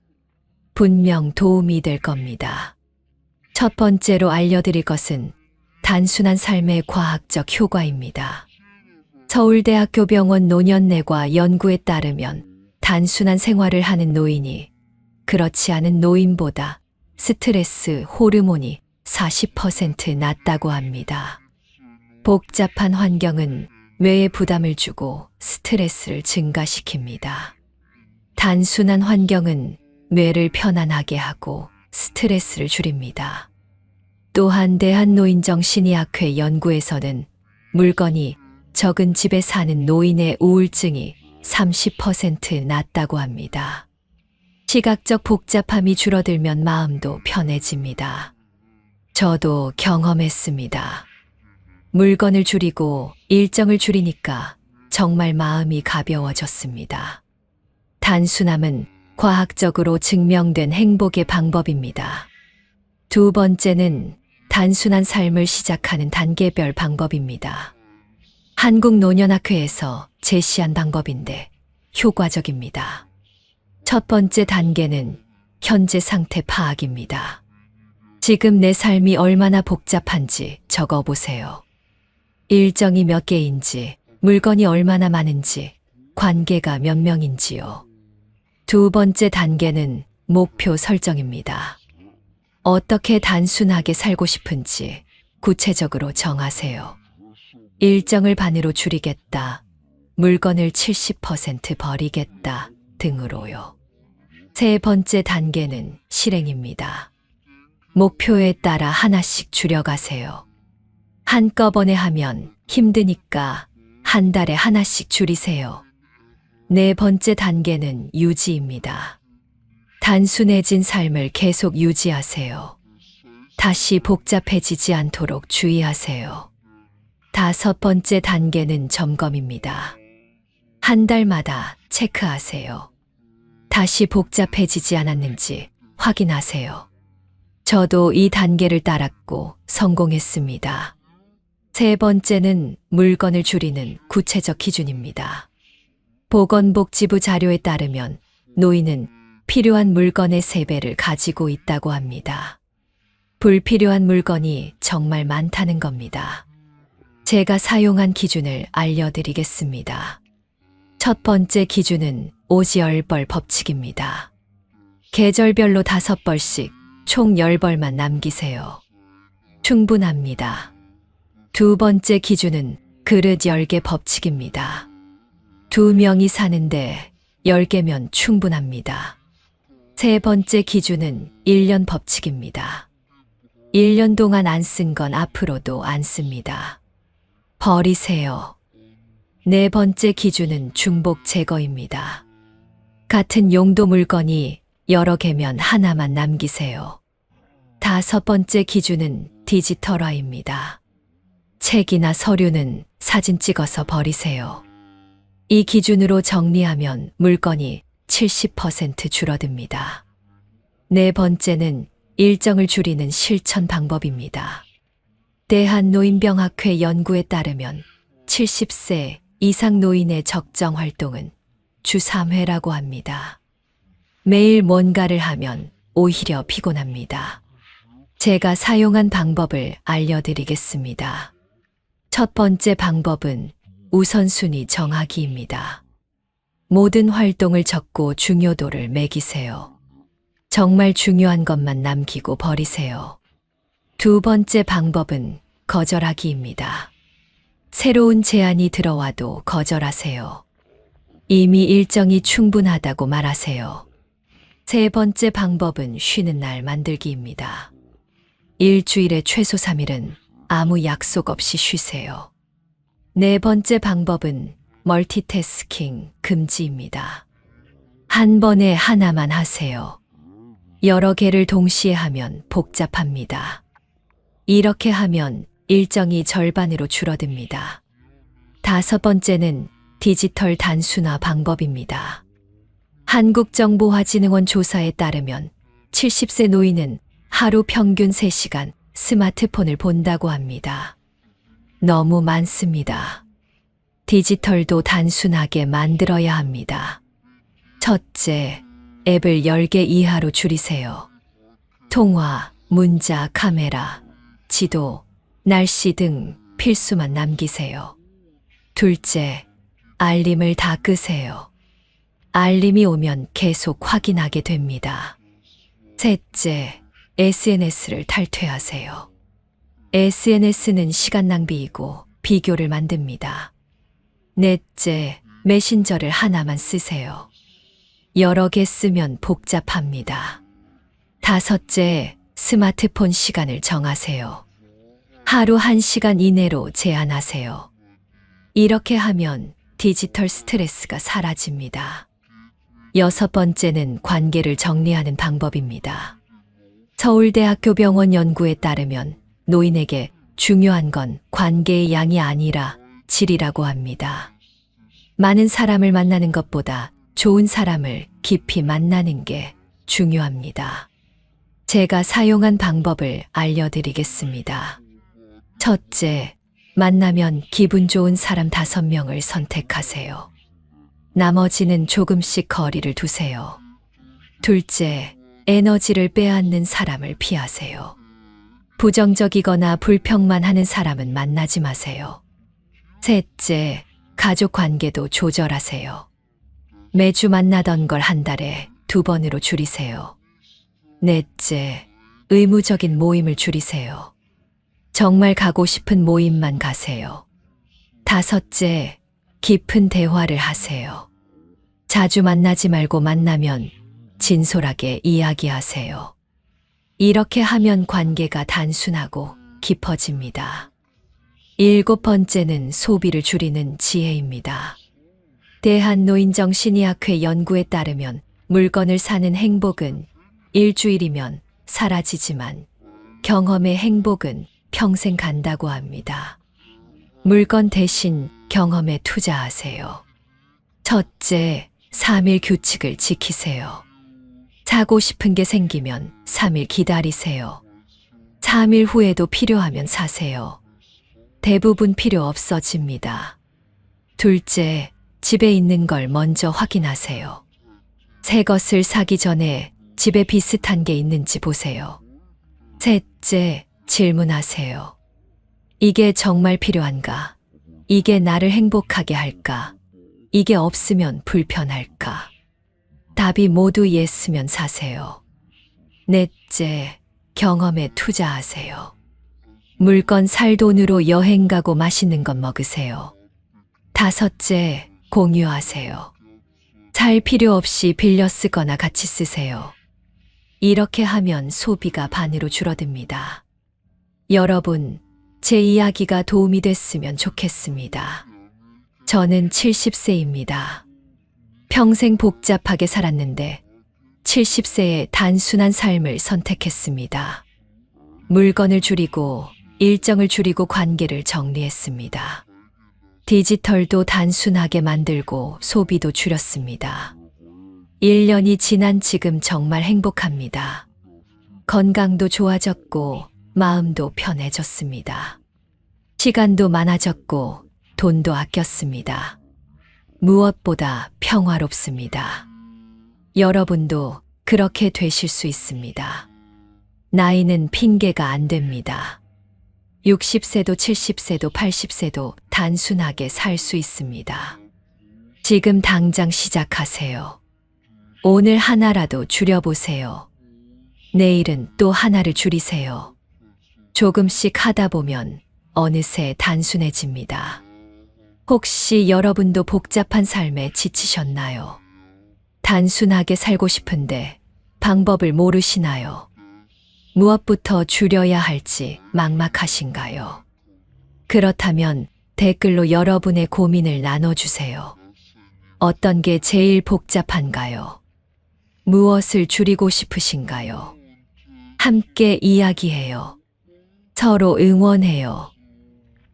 분명 도움이 될 겁니다. 첫 번째로 알려드릴 것은 단순한 삶의 과학적 효과입니다. 서울대학교 병원 노년내과 연구에 따르면 단순한 생활을 하는 노인이 그렇지 않은 노인보다 스트레스 호르몬이 40% 낮다고 합니다. 복잡한 환경은 뇌에 부담을 주고 스트레스를 증가시킵니다. 단순한 환경은 뇌를 편안하게 하고 스트레스를 줄입니다. 또한 대한노인정신의학회 연구에서는 물건이 적은 집에 사는 노인의 우울증이 30% 낮다고 합니다. 시각적 복잡함이 줄어들면 마음도 편해집니다. 저도 경험했습니다. 물건을 줄이고 일정을 줄이니까 정말 마음이 가벼워졌습니다. 단순함은 과학적으로 증명된 행복의 방법입니다. 두 번째는 단순한 삶을 시작하는 단계별 방법입니다. 한국노년학회에서 제시한 방법인데 효과적입니다. 첫 번째 단계는 현재 상태 파악입니다. 지금 내 삶이 얼마나 복잡한지 적어보세요. 일정이 몇 개인지, 물건이 얼마나 많은지, 관계가 몇 명인지요. 두 번째 단계는 목표 설정입니다. 어떻게 단순하게 살고 싶은지 구체적으로 정하세요. 일정을 반으로 줄이겠다, 물건을 70% 버리겠다 등으로요. 세 번째 단계는 실행입니다. 목표에 따라 하나씩 줄여가세요. 한꺼번에 하면 힘드니까 한 달에 하나씩 줄이세요. 네 번째 단계는 유지입니다. 단순해진 삶을 계속 유지하세요. 다시 복잡해지지 않도록 주의하세요. 다섯 번째 단계는 점검입니다. 한 달마다 체크하세요. 다시 복잡해지지 않았는지 확인하세요. 저도 이 단계를 따랐고 성공했습니다. 세 번째는 물건을 줄이는 구체적 기준입니다. 보건복지부 자료에 따르면 노인은 필요한 물건의 3배를 가지고 있다고 합니다. 불필요한 물건이 정말 많다는 겁니다. 제가 사용한 기준을 알려드리겠습니다. 첫 번째 기준은 오지열벌 법칙입니다. 계절별로 5벌씩 총 10벌만 남기세요. 충분합니다. 두 번째 기준은 그릇 10개 법칙입니다. 2명이 사는데 10개면 충분합니다. 세 번째 기준은 1년 법칙입니다. 1년 동안 안 쓴 건 앞으로도 안 씁니다. 버리세요. 네 번째 기준은 중복 제거입니다. 같은 용도 물건이 여러 개면 하나만 남기세요. 다섯 번째 기준은 디지털화입니다. 책이나 서류는 사진 찍어서 버리세요. 이 기준으로 정리하면 물건이 70% 줄어듭니다. 네 번째는 일정을 줄이는 실천 방법입니다. 대한노인병학회 연구에 따르면 70세 이상 노인의 적정 활동은 주 3회라고 합니다. 매일 뭔가를 하면 오히려 피곤합니다. 제가 사용한 방법을 알려드리겠습니다. 첫 번째 방법은 우선순위 정하기입니다. 모든 활동을 적고 중요도를 매기세요. 정말 중요한 것만 남기고 버리세요. 두 번째 방법은 거절하기입니다. 새로운 제안이 들어와도 거절하세요. 이미 일정이 충분하다고 말하세요. 세 번째 방법은 쉬는 날 만들기입니다. 일주일에 최소 3일은 아무 약속 없이 쉬세요. 네 번째 방법은 멀티태스킹 금지입니다. 한 번에 하나만 하세요. 여러 개를 동시에 하면 복잡합니다. 이렇게 하면 일정이 절반으로 줄어듭니다. 다섯 번째는 디지털 단순화 방법입니다. 한국정보화진흥원 조사에 따르면 70세 노인은 하루 평균 3시간 스마트폰을 본다고 합니다. 너무 많습니다. 디지털도 단순하게 만들어야 합니다. 첫째, 앱을 10개 이하로 줄이세요. 통화, 문자, 카메라, 지도, 날씨 등 필수만 남기세요. 둘째, 알림을 다 끄세요. 알림이 오면 계속 확인하게 됩니다. 셋째, SNS를 탈퇴하세요. SNS는 시간 낭비이고 비교를 만듭니다. 넷째, 메신저를 하나만 쓰세요. 여러 개 쓰면 복잡합니다. 다섯째, 스마트폰 시간을 정하세요. 하루 1시간 이내로 제한하세요. 이렇게 하면 디지털 스트레스가 사라집니다. 여섯 번째는 관계를 정리하는 방법입니다. 서울대학교 병원 연구에 따르면 노인에게 중요한 건 관계의 양이 아니라 질이라고 합니다. 많은 사람을 만나는 것보다 좋은 사람을 깊이 만나는 게 중요합니다. 제가 사용한 방법을 알려드리겠습니다. 첫째, 만나면 기분 좋은 사람 5명을 선택하세요. 나머지는 조금씩 거리를 두세요. 둘째, 에너지를 빼앗는 사람을 피하세요. 부정적이거나 불평만 하는 사람은 만나지 마세요. 셋째, 가족 관계도 조절하세요. 매주 만나던 걸 한 달에 2번으로 줄이세요. 넷째, 의무적인 모임을 줄이세요. 정말 가고 싶은 모임만 가세요. 다섯째, 깊은 대화를 하세요. 자주 만나지 말고 만나면 진솔하게 이야기하세요. 이렇게 하면 관계가 단순하고 깊어집니다. 7번째는 소비를 줄이는 지혜입니다. 대한노인정신의학회 연구에 따르면 물건을 사는 행복은 일주일이면 사라지지만 경험의 행복은 평생 간다고 합니다. 물건 대신 경험에 투자하세요. 첫째, 3일 규칙을 지키세요. 사고 싶은 게 생기면 3일 기다리세요. 3일 후에도 필요하면 사세요. 대부분 필요 없어집니다. 둘째, 집에 있는 걸 먼저 확인하세요. 새 것을 사기 전에 집에 비슷한 게 있는지 보세요. 셋째, 질문하세요. 이게 정말 필요한가? 이게 나를 행복하게 할까? 이게 없으면 불편할까? 답이 모두 예스면 사세요. 넷째, 경험에 투자하세요. 물건 살 돈으로 여행 가고 맛있는 것 먹으세요. 다섯째, 공유하세요. 살 필요 없이 빌려 쓰거나 같이 쓰세요. 이렇게 하면 소비가 반으로 줄어듭니다. 여러분, 제 이야기가 도움이 됐으면 좋겠습니다. 저는 70세입니다. 평생 복잡하게 살았는데 70세에 단순한 삶을 선택했습니다. 물건을 줄이고 일정을 줄이고 관계를 정리했습니다. 디지털도 단순하게 만들고 소비도 줄였습니다. 1년이 지난 지금 정말 행복합니다. 건강도 좋아졌고 마음도 편해졌습니다. 시간도 많아졌고 돈도 아꼈습니다. 무엇보다 평화롭습니다. 여러분도 그렇게 되실 수 있습니다. 나이는 핑계가 안 됩니다. 60세도 70세도 80세도 단순하게 살 수 있습니다. 지금 당장 시작하세요. 오늘 하나라도 줄여보세요. 내일은 또 하나를 줄이세요. 조금씩 하다 보면 어느새 단순해집니다. 혹시 여러분도 복잡한 삶에 지치셨나요? 단순하게 살고 싶은데 방법을 모르시나요? 무엇부터 줄여야 할지 막막하신가요? 그렇다면 댓글로 여러분의 고민을 나눠주세요. 어떤 게 제일 복잡한가요? 무엇을 줄이고 싶으신가요? 함께 이야기해요. 서로 응원해요.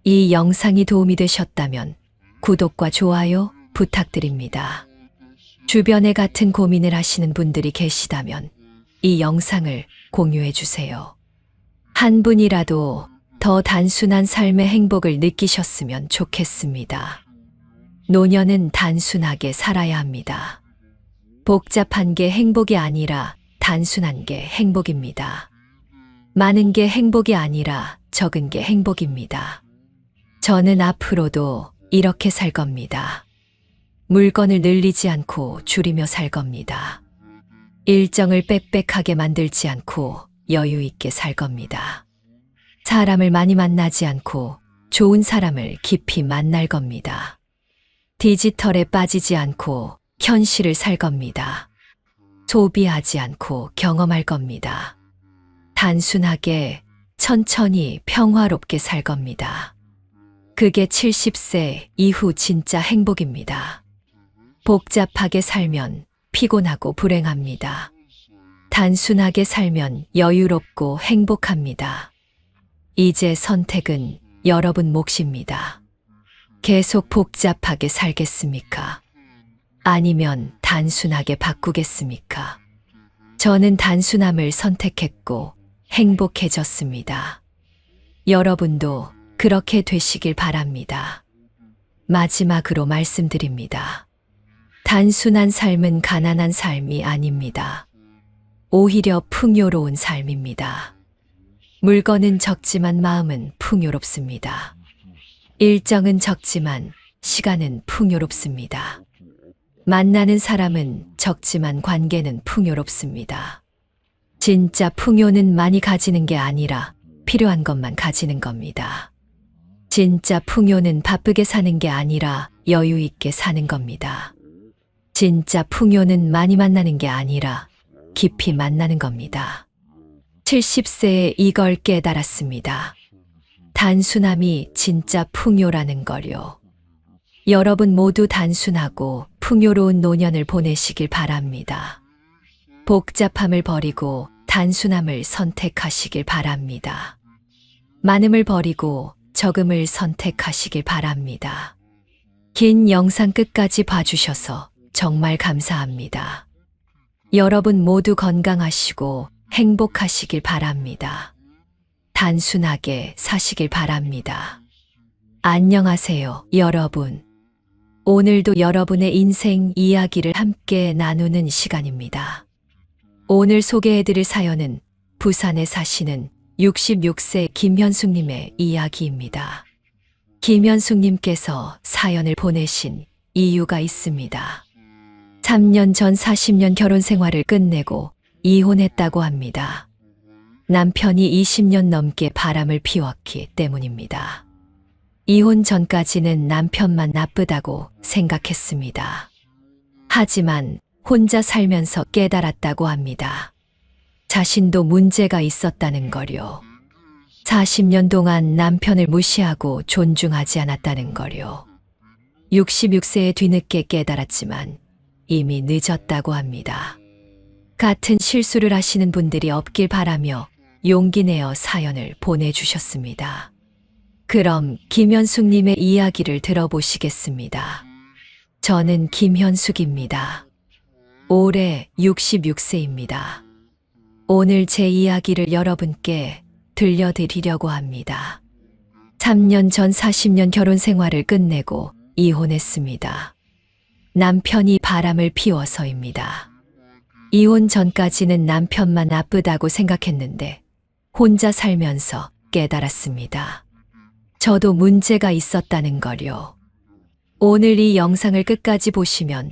이 영상이 도움이 되셨다면 구독과 좋아요 부탁드립니다. 주변에 같은 고민을 하시는 분들이 계시다면 이 영상을 공유해 주세요. 한 분이라도 더 단순한 삶의 행복을 느끼셨으면 좋겠습니다. 노년은 단순하게 살아야 합니다. 복잡한 게 행복이 아니라 단순한 게 행복입니다. 많은 게 행복이 아니라 적은 게 행복입니다. 저는 앞으로도 이렇게 살 겁니다. 물건을 늘리지 않고 줄이며 살 겁니다. 일정을 빽빽하게 만들지 않고 여유 있게 살 겁니다. 사람을 많이 만나지 않고 좋은 사람을 깊이 만날 겁니다. 디지털에 빠지지 않고 현실을 살 겁니다. 소비하지 않고 경험할 겁니다. 단순하게, 천천히 평화롭게 살 겁니다. 그게 70세 이후 진짜 행복입니다. 복잡하게 살면 피곤하고 불행합니다. 단순하게 살면 여유롭고 행복합니다. 이제 선택은 여러분 몫입니다. 계속 복잡하게 살겠습니까? 아니면 단순하게 바꾸겠습니까? 저는 단순함을 선택했고 행복해졌습니다. 여러분도 그렇게 되시길 바랍니다. 마지막으로 말씀드립니다. 단순한 삶은 가난한 삶이 아닙니다. 오히려 풍요로운 삶입니다. 물건은 적지만 마음은 풍요롭습니다. 일정은 적지만 시간은 풍요롭습니다. 만나는 사람은 적지만 관계는 풍요롭습니다. 진짜 풍요는 많이 가지는 게 아니라 필요한 것만 가지는 겁니다. 진짜 풍요는 바쁘게 사는 게 아니라 여유 있게 사는 겁니다. 진짜 풍요는 많이 만나는 게 아니라 깊이 만나는 겁니다. 70세에 이걸 깨달았습니다. 단순함이 진짜 풍요라는 거요. 여러분 모두 단순하고 풍요로운 노년을 보내시길 바랍니다. 복잡함을 버리고 단순함을 선택하시길 바랍니다. 많음을 버리고 적음을 선택하시길 바랍니다. 긴 영상 끝까지 봐주셔서 정말 감사합니다. 여러분 모두 건강하시고 행복하시길 바랍니다. 단순하게 사시길 바랍니다. 안녕하세요, 여러분. 오늘도 여러분의 인생 이야기를 함께 나누는 시간입니다. 오늘 소개해드릴 사연은 부산에 사시는 66세 김현숙님의 이야기입니다. 김현숙님께서 사연을 보내신 이유가 있습니다. 3년 전 40년 결혼 생활을 끝내고 이혼했다고 합니다. 남편이 20년 넘게 바람을 피웠기 때문입니다. 이혼 전까지는 남편만 나쁘다고 생각했습니다. 하지만 혼자 살면서 깨달았다고 합니다. 자신도 문제가 있었다는 거요. 40년 동안 남편을 무시하고 존중하지 않았다는 거요. 66세에 뒤늦게 깨달았지만 이미 늦었다고 합니다. 같은 실수를 하시는 분들이 없길 바라며 용기 내어 사연을 보내주셨습니다. 그럼 김현숙님의 이야기를 들어보시겠습니다. 저는 김현숙입니다. 올해 66세입니다. 오늘 제 이야기를 여러분께 들려드리려고 합니다. 3년 전 40년 결혼 생활을 끝내고 이혼했습니다. 남편이 바람을 피워서입니다. 이혼 전까지는 남편만 나쁘다고 생각했는데 혼자 살면서 깨달았습니다. 저도 문제가 있었다는 걸요. 오늘 이 영상을 끝까지 보시면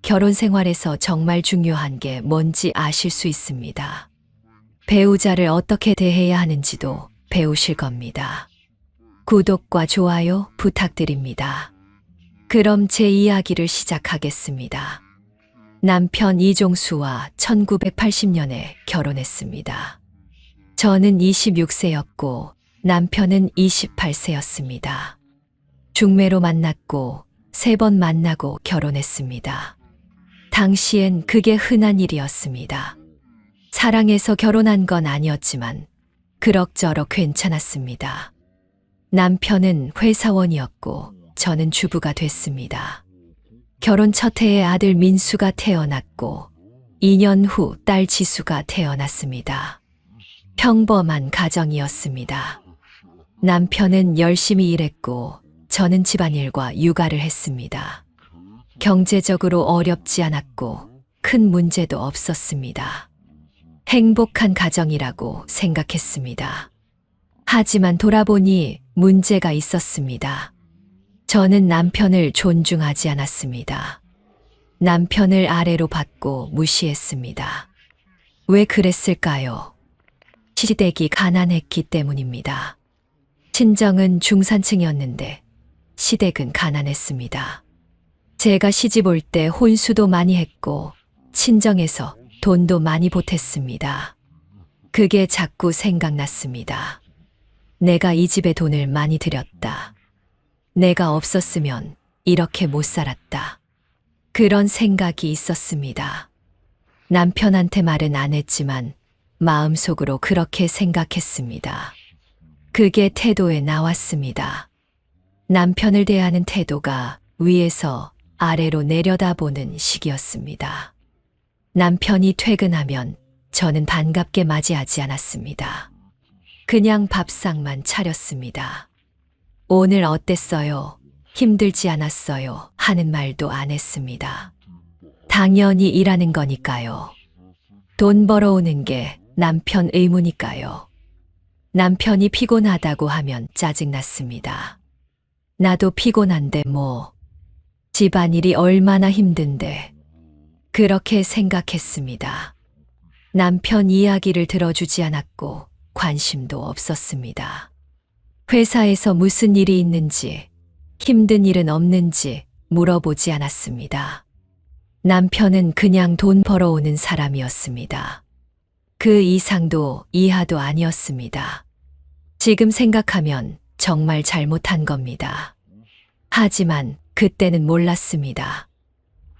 결혼 생활에서 정말 중요한 게 뭔지 아실 수 있습니다. 배우자를 어떻게 대해야 하는지도 배우실 겁니다. 구독과 좋아요 부탁드립니다. 그럼 제 이야기를 시작하겠습니다. 남편 이종수와 1980년에 결혼했습니다. 저는 26세였고 남편은 28세였습니다. 중매로 만났고 3번 만나고 결혼했습니다. 당시엔 그게 흔한 일이었습니다. 사랑해서 결혼한 건 아니었지만 그럭저럭 괜찮았습니다. 남편은 회사원이었고 저는 주부가 됐습니다. 결혼 첫 해에 아들 민수가 태어났고 2년 후 딸 지수가 태어났습니다. 평범한 가정이었습니다. 남편은 열심히 일했고 저는 집안일과 육아를 했습니다. 경제적으로 어렵지 않았고 큰 문제도 없었습니다. 행복한 가정이라고 생각했습니다. 하지만 돌아보니 문제가 있었습니다. 저는 남편을 존중하지 않았습니다. 남편을 아래로 받고 무시했습니다. 왜 그랬을까요? 시댁이 가난했기 때문입니다. 친정은 중산층이었는데 시댁은 가난했습니다. 제가 시집 올 때 혼수도 많이 했고 친정에서 돈도 많이 보탰습니다. 그게 자꾸 생각났습니다. 내가 이 집에 돈을 많이 들였다. 내가 없었으면 이렇게 못 살았다. 그런 생각이 있었습니다. 남편한테 말은 안 했지만 마음속으로 그렇게 생각했습니다. 그게 태도에 나왔습니다. 남편을 대하는 태도가 위에서 아래로 내려다보는 식이었습니다. 남편이 퇴근하면 저는 반갑게 맞이하지 않았습니다. 그냥 밥상만 차렸습니다. 오늘 어땠어요? 힘들지 않았어요? 하는 말도 안 했습니다. 당연히 일하는 거니까요. 돈 벌어오는 게 남편 의무니까요. 남편이 피곤하다고 하면 짜증났습니다. 나도 피곤한데 뭐. 집안일이 얼마나 힘든데. 그렇게 생각했습니다. 남편 이야기를 들어주지 않았고 관심도 없었습니다. 회사에서 무슨 일이 있는지, 힘든 일은 없는지 물어보지 않았습니다. 남편은 그냥 돈 벌어오는 사람이었습니다. 그 이상도 이하도 아니었습니다. 지금 생각하면 정말 잘못한 겁니다. 하지만 그때는 몰랐습니다.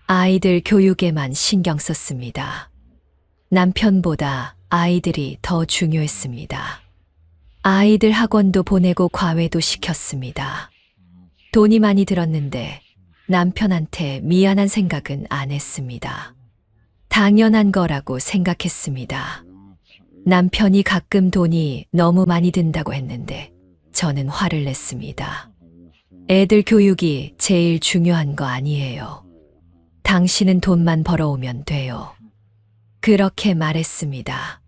아이들 교육에만 신경 썼습니다. 남편보다 아이들이 더 중요했습니다. 아이들 학원도 보내고 과외도 시켰습니다. 돈이 많이 들었는데 남편한테 미안한 생각은 안 했습니다. 당연한 거라고 생각했습니다. 남편이 가끔 돈이 너무 많이 든다고 했는데 저는 화를 냈습니다. 애들 교육이 제일 중요한 거 아니에요. 당신은 돈만 벌어오면 돼요. 그렇게 말했습니다.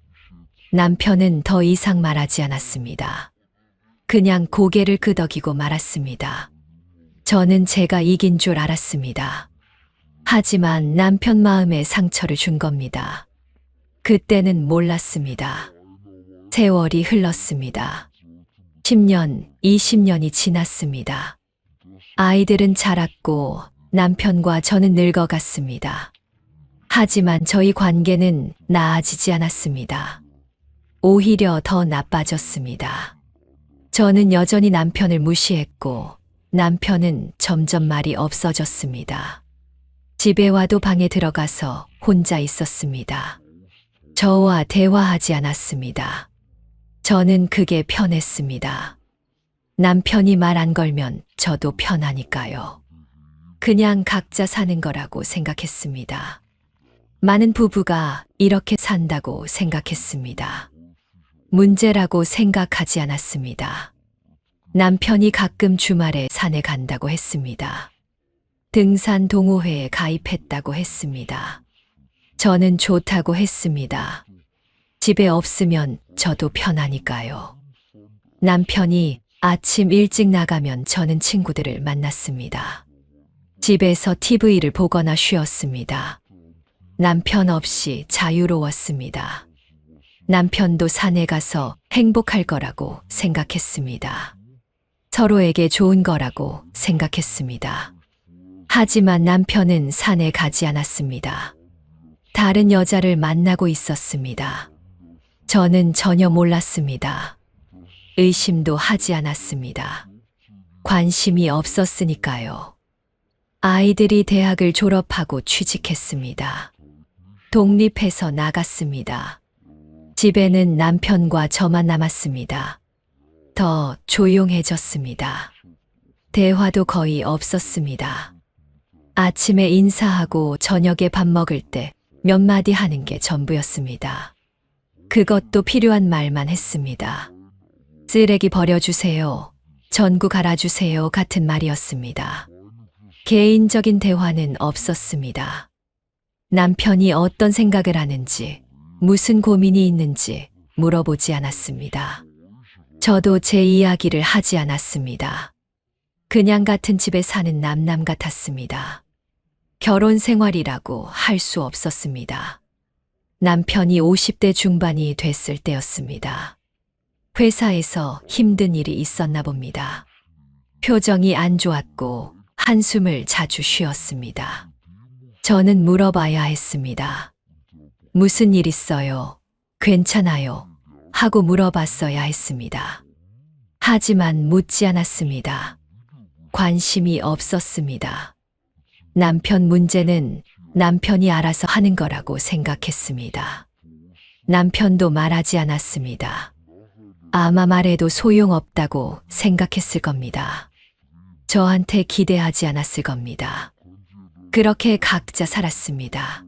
남편은 더 이상 말하지 않았습니다. 그냥 고개를 끄덕이고 말았습니다. 저는 제가 이긴 줄 알았습니다. 하지만 남편 마음에 상처를 준 겁니다. 그때는 몰랐습니다. 세월이 흘렀습니다. 10년, 20년이 지났습니다. 아이들은 자랐고 남편과 저는 늙어갔습니다. 하지만 저희 관계는 나아지지 않았습니다. 오히려 더 나빠졌습니다. 저는 여전히 남편을 무시했고 남편은 점점 말이 없어졌습니다. 집에 와도 방에 들어가서 혼자 있었습니다. 저와 대화하지 않았습니다. 저는 그게 편했습니다. 남편이 말 안 걸면 저도 편하니까요. 그냥 각자 사는 거라고 생각했습니다. 많은 부부가 이렇게 산다고 생각했습니다. 문제라고 생각하지 않았습니다. 남편이 가끔 주말에 산에 간다고 했습니다. 등산 동호회에 가입했다고 했습니다. 저는 좋다고 했습니다. 집에 없으면 저도 편하니까요. 남편이 아침 일찍 나가면 저는 친구들을 만났습니다. 집에서 TV를 보거나 쉬었습니다. 남편 없이 자유로웠습니다. 남편도 산에 가서 행복할 거라고 생각했습니다. 서로에게 좋은 거라고 생각했습니다. 하지만 남편은 산에 가지 않았습니다. 다른 여자를 만나고 있었습니다. 저는 전혀 몰랐습니다. 의심도 하지 않았습니다. 관심이 없었으니까요. 아이들이 대학을 졸업하고 취직했습니다. 독립해서 나갔습니다. 집에는 남편과 저만 남았습니다. 더 조용해졌습니다. 대화도 거의 없었습니다. 아침에 인사하고 저녁에 밥 먹을 때 몇 마디 하는 게 전부였습니다. 그것도 필요한 말만 했습니다. 쓰레기 버려주세요. 전구 갈아주세요. 같은 말이었습니다. 개인적인 대화는 없었습니다. 남편이 어떤 생각을 하는지, 무슨 고민이 있는지 물어보지 않았습니다. 저도 제 이야기를 하지 않았습니다. 그냥 같은 집에 사는 남남 같았습니다. 결혼 생활이라고 할 수 없었습니다. 남편이 50대 중반이 됐을 때였습니다. 회사에서 힘든 일이 있었나 봅니다. 표정이 안 좋았고 한숨을 자주 쉬었습니다. 저는 물어봐야 했습니다. 무슨 일 있어요? 괜찮아요? 하고 물어봤어야 했습니다. 하지만 묻지 않았습니다. 관심이 없었습니다. 남편 문제는 남편이 알아서 하는 거라고 생각했습니다. 남편도 말하지 않았습니다. 아마 말해도 소용없다고 생각했을 겁니다. 저한테 기대하지 않았을 겁니다. 그렇게 각자 살았습니다.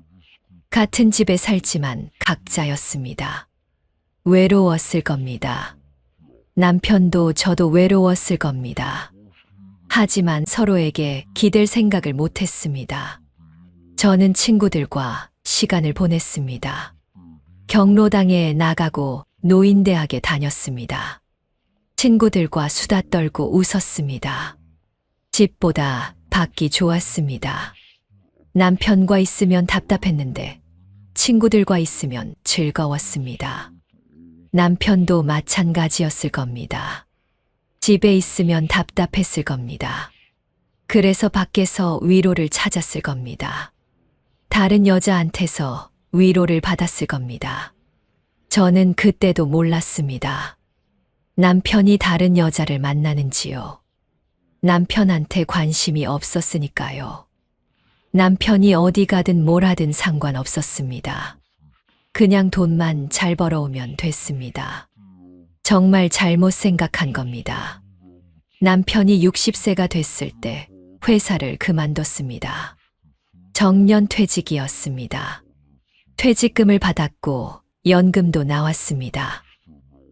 같은 집에 살지만 각자였습니다. 외로웠을 겁니다. 남편도 저도 외로웠을 겁니다. 하지만 서로에게 기댈 생각을 못했습니다. 저는 친구들과 시간을 보냈습니다. 경로당에 나가고 노인대학에 다녔습니다. 친구들과 수다 떨고 웃었습니다. 집보다 받기 좋았습니다. 남편과 있으면 답답했는데 친구들과 있으면 즐거웠습니다. 남편도 마찬가지였을 겁니다. 집에 있으면 답답했을 겁니다. 그래서 밖에서 위로를 찾았을 겁니다. 다른 여자한테서 위로를 받았을 겁니다. 저는 그때도 몰랐습니다. 남편이 다른 여자를 만나는지요. 남편한테 관심이 없었으니까요. 남편이 어디 가든 뭘 하든 상관없었습니다. 그냥 돈만 잘 벌어오면 됐습니다. 정말 잘못 생각한 겁니다. 남편이 60세가 됐을 때 회사를 그만뒀습니다. 정년퇴직이었습니다. 퇴직금을 받았고 연금도 나왔습니다.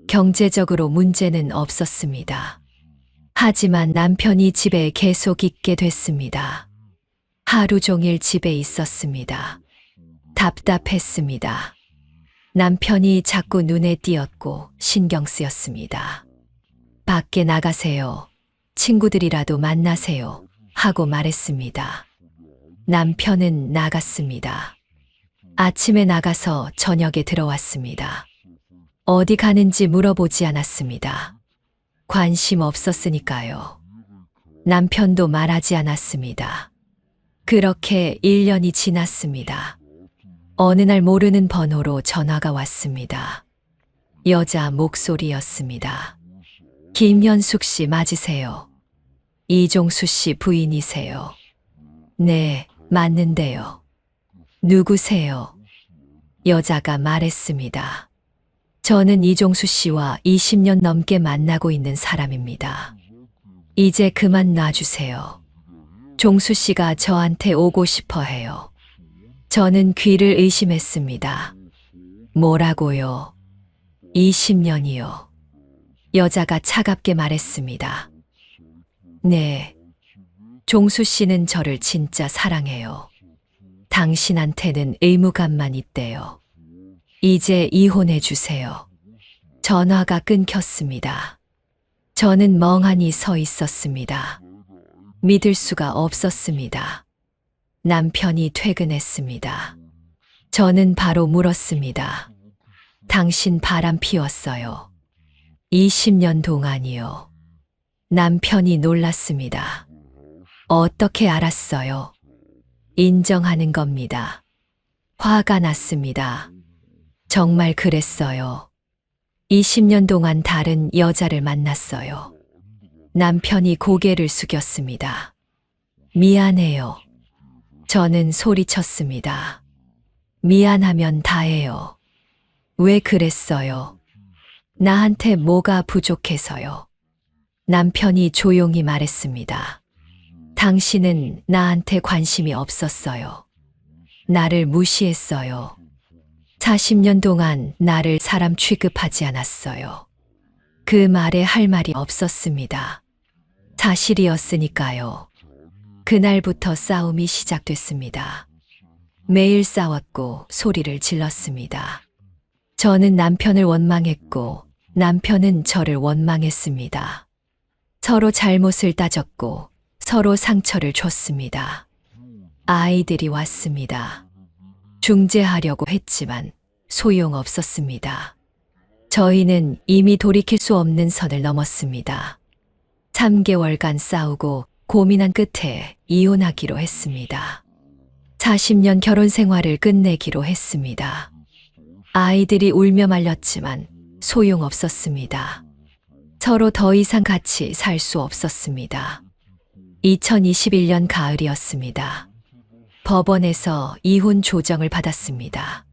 경제적으로 문제는 없었습니다. 하지만 남편이 집에 계속 있게 됐습니다. 하루 종일 집에 있었습니다. 답답했습니다. 남편이 자꾸 눈에 띄었고 신경 쓰였습니다. 밖에 나가세요. 친구들이라도 만나세요. 하고 말했습니다. 남편은 나갔습니다. 아침에 나가서 저녁에 들어왔습니다. 어디 가는지 물어보지 않았습니다. 관심 없었으니까요. 남편도 말하지 않았습니다. 그렇게 1년이 지났습니다. 어느 날 모르는 번호로 전화가 왔습니다. 여자 목소리였습니다. 김현숙 씨 맞으세요? 이종수 씨 부인이세요? 네, 맞는데요. 누구세요? 여자가 말했습니다. 저는 이종수 씨와 20년 넘게 만나고 있는 사람입니다. 이제 그만 놔주세요. 종수 씨가 저한테 오고 싶어 해요. 저는 귀를 의심했습니다. 뭐라고요? 20년이요. 여자가 차갑게 말했습니다. 네. 종수 씨는 저를 진짜 사랑해요. 당신한테는 의무감만 있대요. 이제 이혼해 주세요. 전화가 끊겼습니다. 저는 멍하니 서 있었습니다. 믿을 수가 없었습니다. 남편이 퇴근했습니다. 저는 바로 물었습니다. 당신 바람 피웠어요. 20년 동안이요. 남편이 놀랐습니다. 어떻게 알았어요? 인정하는 겁니다. 화가 났습니다. 정말 그랬어요. 20년 동안 다른 여자를 만났어요. 남편이 고개를 숙였습니다. 미안해요. 저는 소리쳤습니다. 미안하면 다해요. 왜 그랬어요? 나한테 뭐가 부족해서요? 남편이 조용히 말했습니다. 당신은 나한테 관심이 없었어요. 나를 무시했어요. 40년 동안 나를 사람 취급하지 않았어요. 그 말에 할 말이 없었습니다. 사실이었으니까요. 그날부터 싸움이 시작됐습니다. 매일 싸웠고 소리를 질렀습니다. 저는 남편을 원망했고 남편은 저를 원망했습니다. 서로 잘못을 따졌고 서로 상처를 줬습니다. 아이들이 왔습니다. 중재하려고 했지만 소용없었습니다. 저희는 이미 돌이킬 수 없는 선을 넘었습니다. 3개월간 싸우고 고민한 끝에 이혼하기로 했습니다. 40년 결혼 생활을 끝내기로 했습니다. 아이들이 울며 말렸지만 소용없었습니다. 서로 더 이상 같이 살 수 없었습니다. 2021년 가을이었습니다. 법원에서 이혼 조정을 받았습니다.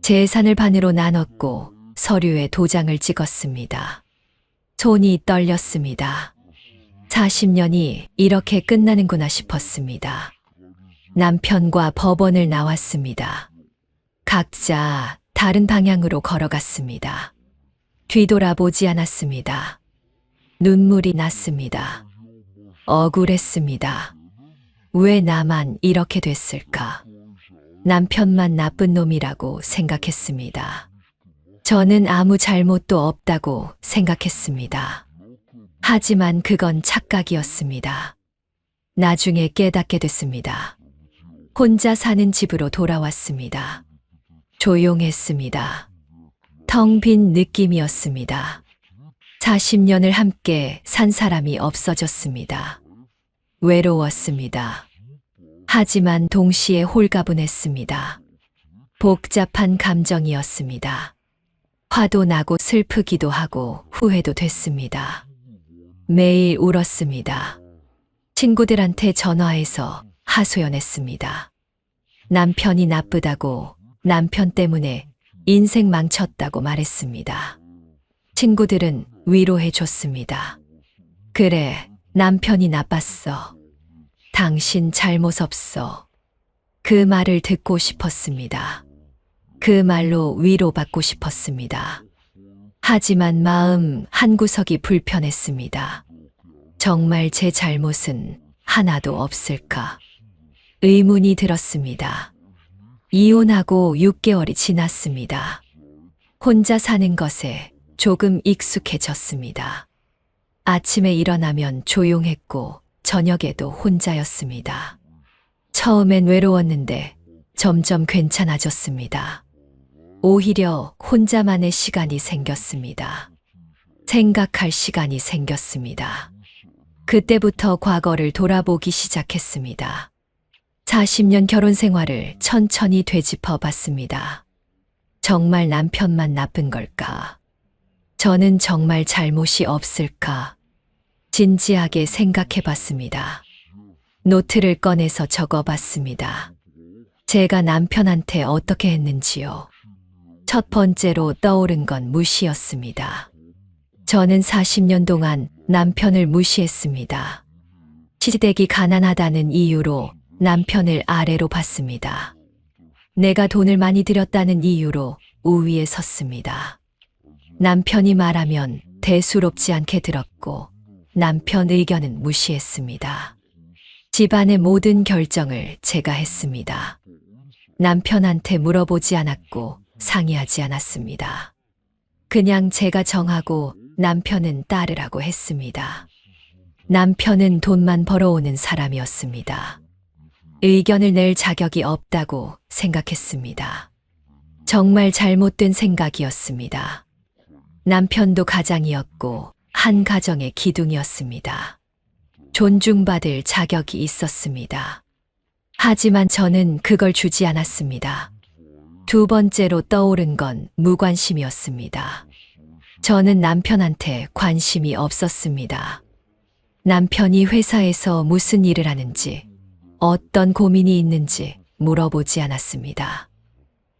재산을 반으로 나눴고 서류에 도장을 찍었습니다. 손이 떨렸습니다. 40년이 이렇게 끝나는구나 싶었습니다. 남편과 법원을 나왔습니다. 각자 다른 방향으로 걸어갔습니다. 뒤돌아보지 않았습니다. 눈물이 났습니다. 억울했습니다. 왜 나만 이렇게 됐을까? 남편만 나쁜 놈이라고 생각했습니다. 저는 아무 잘못도 없다고 생각했습니다. 하지만 그건 착각이었습니다. 나중에 깨닫게 됐습니다. 혼자 사는 집으로 돌아왔습니다. 조용했습니다. 텅 빈 느낌이었습니다. 40년을 함께 산 사람이 없어졌습니다. 외로웠습니다. 하지만 동시에 홀가분했습니다. 복잡한 감정이었습니다. 화도 나고 슬프기도 하고 후회도 됐습니다. 매일 울었습니다. 친구들한테 전화해서 하소연했습니다. 남편이 나쁘다고, 남편 때문에 인생 망쳤다고 말했습니다. 친구들은 위로해 줬습니다. 그래, 남편이 나빴어. 당신 잘못 없어. 그 말을 듣고 싶었습니다. 그 말로 위로받고 싶었습니다. 하지만 마음 한구석이 불편했습니다. 정말 제 잘못은 하나도 없을까? 의문이 들었습니다. 이혼하고 6개월이 지났습니다. 혼자 사는 것에 조금 익숙해졌습니다. 아침에 일어나면 조용했고 저녁에도 혼자였습니다. 처음엔 외로웠는데 점점 괜찮아졌습니다. 오히려 혼자만의 시간이 생겼습니다. 생각할 시간이 생겼습니다. 그때부터 과거를 돌아보기 시작했습니다. 40년 결혼 생활을 천천히 되짚어 봤습니다. 정말 남편만 나쁜 걸까? 저는 정말 잘못이 없을까? 진지하게 생각해 봤습니다. 노트를 꺼내서 적어 봤습니다. 제가 남편한테 어떻게 했는지요. 첫 번째로 떠오른 건 무시였습니다. 저는 40년 동안 남편을 무시했습니다. 시댁이 가난하다는 이유로 남편을 아래로 봤습니다. 내가 돈을 많이 들였다는 이유로 우위에 섰습니다. 남편이 말하면 대수롭지 않게 들었고 남편 의견은 무시했습니다. 집안의 모든 결정을 제가 했습니다. 남편한테 물어보지 않았고 상의하지 않았습니다. 그냥 제가 정하고 남편은 따르라고 했습니다. 남편은 돈만 벌어오는 사람이었습니다. 의견을 낼 자격이 없다고 생각했습니다. 정말 잘못된 생각이었습니다. 남편도 가장이었고 한 가정의 기둥이었습니다. 존중받을 자격이 있었습니다. 하지만 저는 그걸 주지 않았습니다. 두 번째로 떠오른 건 무관심이었습니다. 저는 남편한테 관심이 없었습니다. 남편이 회사에서 무슨 일을 하는지, 어떤 고민이 있는지 물어보지 않았습니다.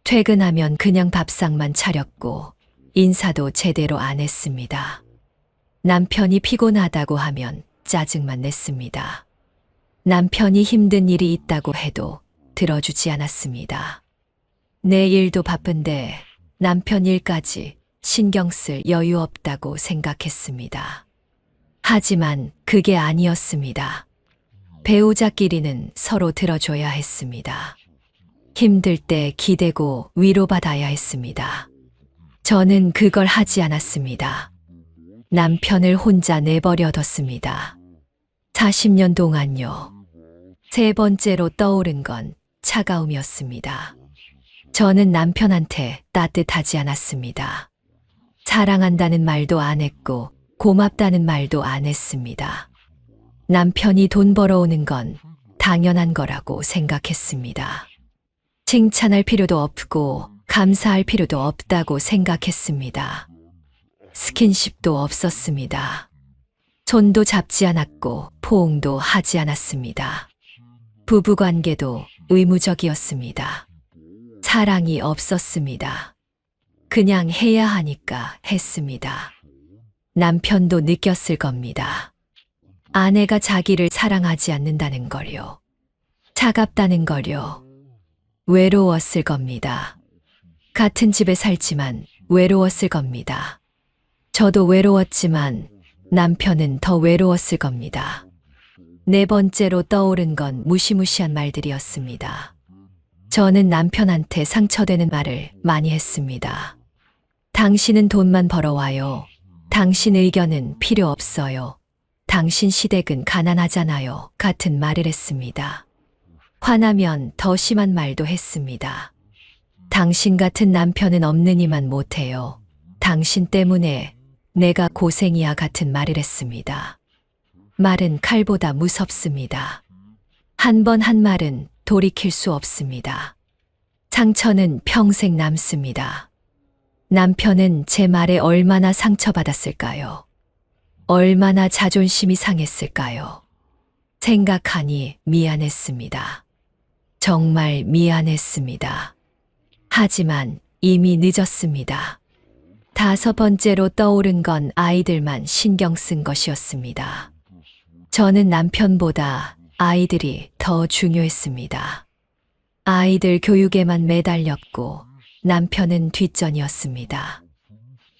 퇴근하면 그냥 밥상만 차렸고 인사도 제대로 안 했습니다. 남편이 피곤하다고 하면 짜증만 냈습니다. 남편이 힘든 일이 있다고 해도 들어주지 않았습니다. 내 일도 바쁜데 남편 일까지 신경 쓸 여유 없다고 생각했습니다. 하지만 그게 아니었습니다. 배우자끼리는 서로 들어줘야 했습니다. 힘들 때 기대고 위로받아야 했습니다. 저는 그걸 하지 않았습니다. 남편을 혼자 내버려뒀습니다. 40년 동안요. 세 번째로 떠오른 건 차가움이었습니다. 저는 남편한테 따뜻하지 않았습니다. 사랑한다는 말도 안 했고 고맙다는 말도 안 했습니다. 남편이 돈 벌어오는 건 당연한 거라고 생각했습니다. 칭찬할 필요도 없고 감사할 필요도 없다고 생각했습니다. 스킨십도 없었습니다. 손도 잡지 않았고 포옹도 하지 않았습니다. 부부관계도 의무적이었습니다. 사랑이 없었습니다. 그냥 해야 하니까 했습니다. 남편도 느꼈을 겁니다. 아내가 자기를 사랑하지 않는다는 걸요. 차갑다는 걸요. 외로웠을 겁니다. 같은 집에 살지만 외로웠을 겁니다. 저도 외로웠지만 남편은 더 외로웠을 겁니다. 네 번째로 떠오른 건 무시무시한 말들이었습니다. 저는 남편한테 상처되는 말을 많이 했습니다. 당신은 돈만 벌어와요. 당신 의견은 필요 없어요. 당신 시댁은 가난하잖아요. 같은 말을 했습니다. 화나면 더 심한 말도 했습니다. 당신 같은 남편은 없느니만 못해요. 당신 때문에 내가 고생이야 같은 말을 했습니다. 말은 칼보다 무섭습니다. 한 번 한 말은 돌이킬 수 없습니다. 상처는 평생 남습니다. 남편은 제 말에 얼마나 상처받았을까요? 얼마나 자존심이 상했을까요? 생각하니 미안했습니다. 정말 미안했습니다. 하지만 이미 늦었습니다. 5번째로 떠오른 건 아이들만 신경 쓴 것이었습니다. 저는 남편보다 아이들이 더 중요했습니다. 아이들 교육에만 매달렸고 남편은 뒷전이었습니다.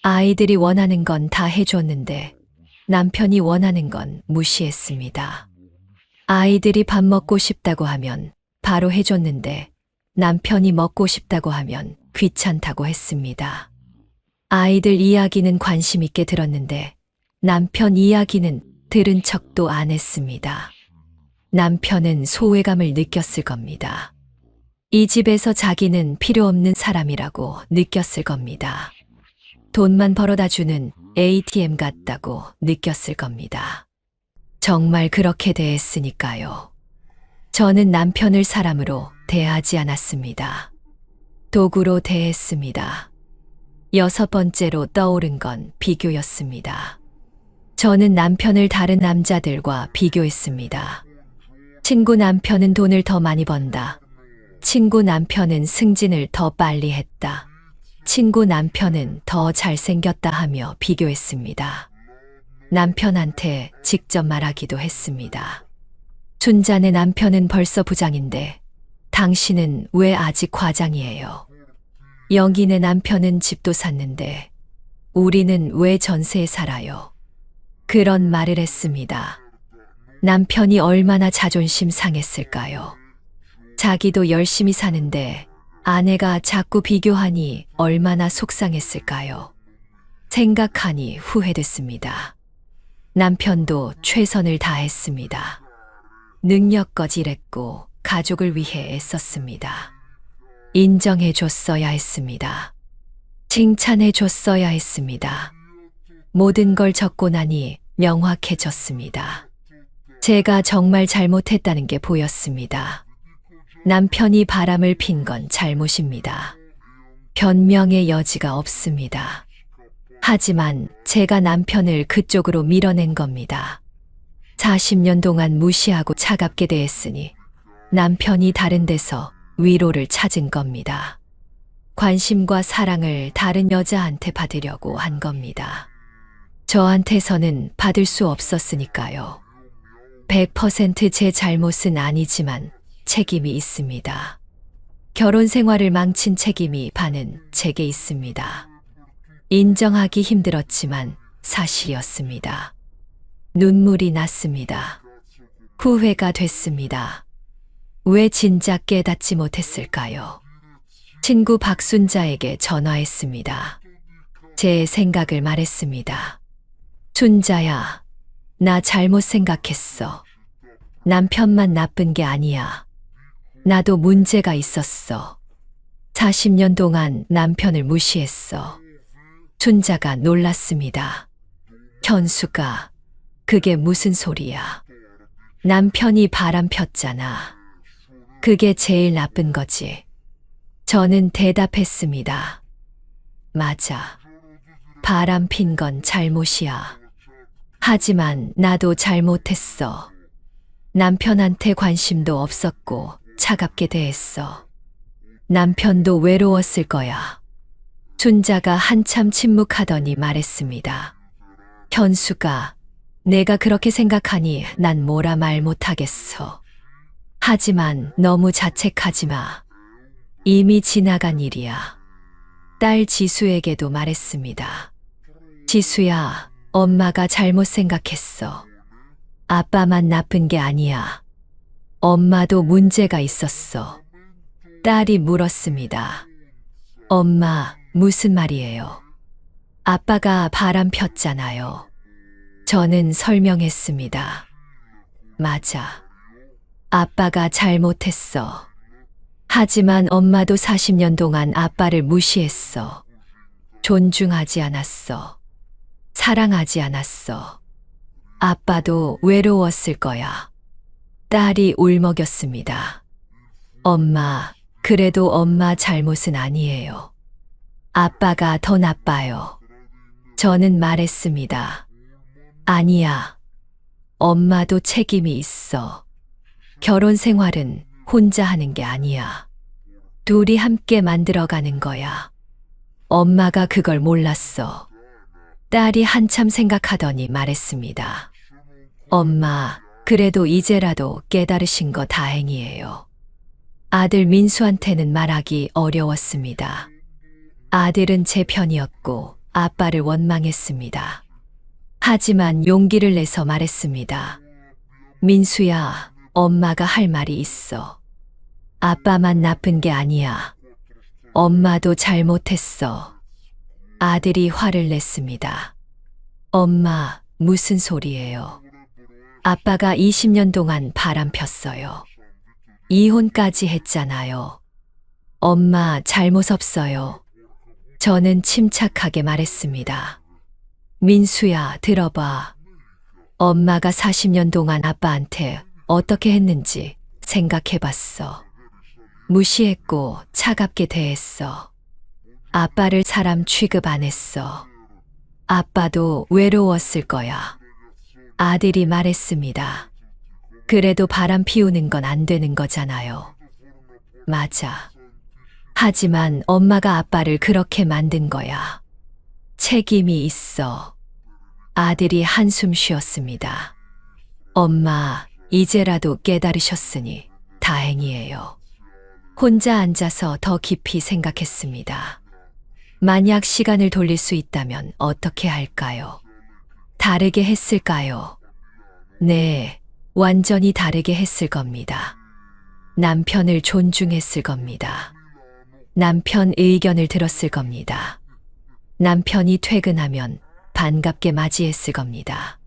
아이들이 원하는 건 다 해줬는데 남편이 원하는 건 무시했습니다. 아이들이 밥 먹고 싶다고 하면 바로 해줬는데 남편이 먹고 싶다고 하면 귀찮다고 했습니다. 아이들 이야기는 관심 있게 들었는데 남편 이야기는 들은 척도 안 했습니다. 남편은 소외감을 느꼈을 겁니다. 이 집에서 자기는 필요 없는 사람이라고 느꼈을 겁니다. 돈만 벌어다 주는 ATM 같다고 느꼈을 겁니다. 정말 그렇게 대했으니까요. 저는 남편을 사람으로 대하지 않았습니다. 도구로 대했습니다. 6번째로 떠오른 건 비교였습니다. 저는 남편을 다른 남자들과 비교했습니다. 친구 남편은 돈을 더 많이 번다. 친구 남편은 승진을 더 빨리 했다. 친구 남편은 더 잘생겼다 하며 비교했습니다. 남편한테 직접 말하기도 했습니다. 춘자네 남편은 벌써 부장인데 당신은 왜 아직 과장이에요? 영희네 남편은 집도 샀는데 우리는 왜 전세에 살아요? 그런 말을 했습니다. 남편이 얼마나 자존심 상했을까요? 자기도 열심히 사는데 아내가 자꾸 비교하니 얼마나 속상했을까요? 생각하니 후회됐습니다. 남편도 최선을 다했습니다. 능력껏 일했고 가족을 위해 애썼습니다. 인정해 줬어야 했습니다. 칭찬해 줬어야 했습니다. 모든 걸 적고 나니 명확해졌습니다. 제가 정말 잘못했다는 게 보였습니다. 남편이 바람을 핀 건 잘못입니다. 변명의 여지가 없습니다. 하지만 제가 남편을 그쪽으로 밀어낸 겁니다. 40년 동안 무시하고 차갑게 대했으니 남편이 다른 데서 위로를 찾은 겁니다. 관심과 사랑을 다른 여자한테 받으려고 한 겁니다. 저한테서는 받을 수 없었으니까요. 100% 제 잘못은 아니지만 책임이 있습니다. 결혼 생활을 망친 책임이 반은 제게 있습니다. 인정하기 힘들었지만 사실이었습니다. 눈물이 났습니다. 후회가 됐습니다. 왜 진작 깨닫지 못했을까요? 친구 박순자에게 전화했습니다. 제 생각을 말했습니다. 순자야, 나 잘못 생각했어. 남편만 나쁜 게 아니야. 나도 문제가 있었어. 40년 동안 남편을 무시했어. 순자가 놀랐습니다. 현수가, 그게 무슨 소리야? 남편이 바람 폈잖아. 그게 제일 나쁜 거지. 저는 대답했습니다. 맞아. 바람 핀 건 잘못이야. 하지만 나도 잘못했어. 남편한테 관심도 없었고 차갑게 대했어. 남편도 외로웠을 거야. 순자가 한참 침묵하더니 말했습니다. 현수가, 내가 그렇게 생각하니 난 뭐라 말 못하겠어. 하지만 너무 자책하지 마. 이미 지나간 일이야. 딸 지수에게도 말했습니다. 지수야, 엄마가 잘못 생각했어. 아빠만 나쁜 게 아니야. 엄마도 문제가 있었어. 딸이 물었습니다. 엄마, 무슨 말이에요? 아빠가 바람 폈잖아요. 저는 설명했습니다. 맞아. 아빠가 잘못했어. 하지만 엄마도 40년 동안 아빠를 무시했어. 존중하지 않았어. 사랑하지 않았어. 아빠도 외로웠을 거야. 딸이 울먹였습니다. 엄마, 그래도 엄마 잘못은 아니에요. 아빠가 더 나빠요. 저는 말했습니다. 아니야. 엄마도 책임이 있어. 결혼 생활은 혼자 하는 게 아니야. 둘이 함께 만들어가는 거야. 엄마가 그걸 몰랐어. 딸이 한참 생각하더니 말했습니다. 엄마, 그래도 이제라도 깨달으신 거 다행이에요. 아들 민수한테는 말하기 어려웠습니다. 아들은 제 편이었고 아빠를 원망했습니다. 하지만 용기를 내서 말했습니다. 민수야, 엄마가 할 말이 있어. 아빠만 나쁜 게 아니야. 엄마도 잘못했어. 아들이 화를 냈습니다. 엄마, 무슨 소리예요? 아빠가 20년 동안 바람 폈어요. 이혼까지 했잖아요. 엄마, 잘못 없어요. 저는 침착하게 말했습니다. 민수야, 들어봐. 엄마가 40년 동안 아빠한테 어떻게 했는지 생각해봤어. 무시했고 차갑게 대했어. 아빠를 사람 취급 안 했어. 아빠도 외로웠을 거야. 아들이 말했습니다. 그래도 바람 피우는 건 안 되는 거잖아요. 맞아. 하지만 엄마가 아빠를 그렇게 만든 거야. 책임이 있어. 아들이 한숨 쉬었습니다. 엄마, 이제라도 깨달으셨으니 다행이에요. 혼자 앉아서 더 깊이 생각했습니다. 만약 시간을 돌릴 수 있다면 어떻게 할까요? 다르게 했을까요? 네, 완전히 다르게 했을 겁니다. 남편을 존중했을 겁니다. 남편 의견을 들었을 겁니다. 남편이 퇴근하면 반갑게 맞이했을 겁니다.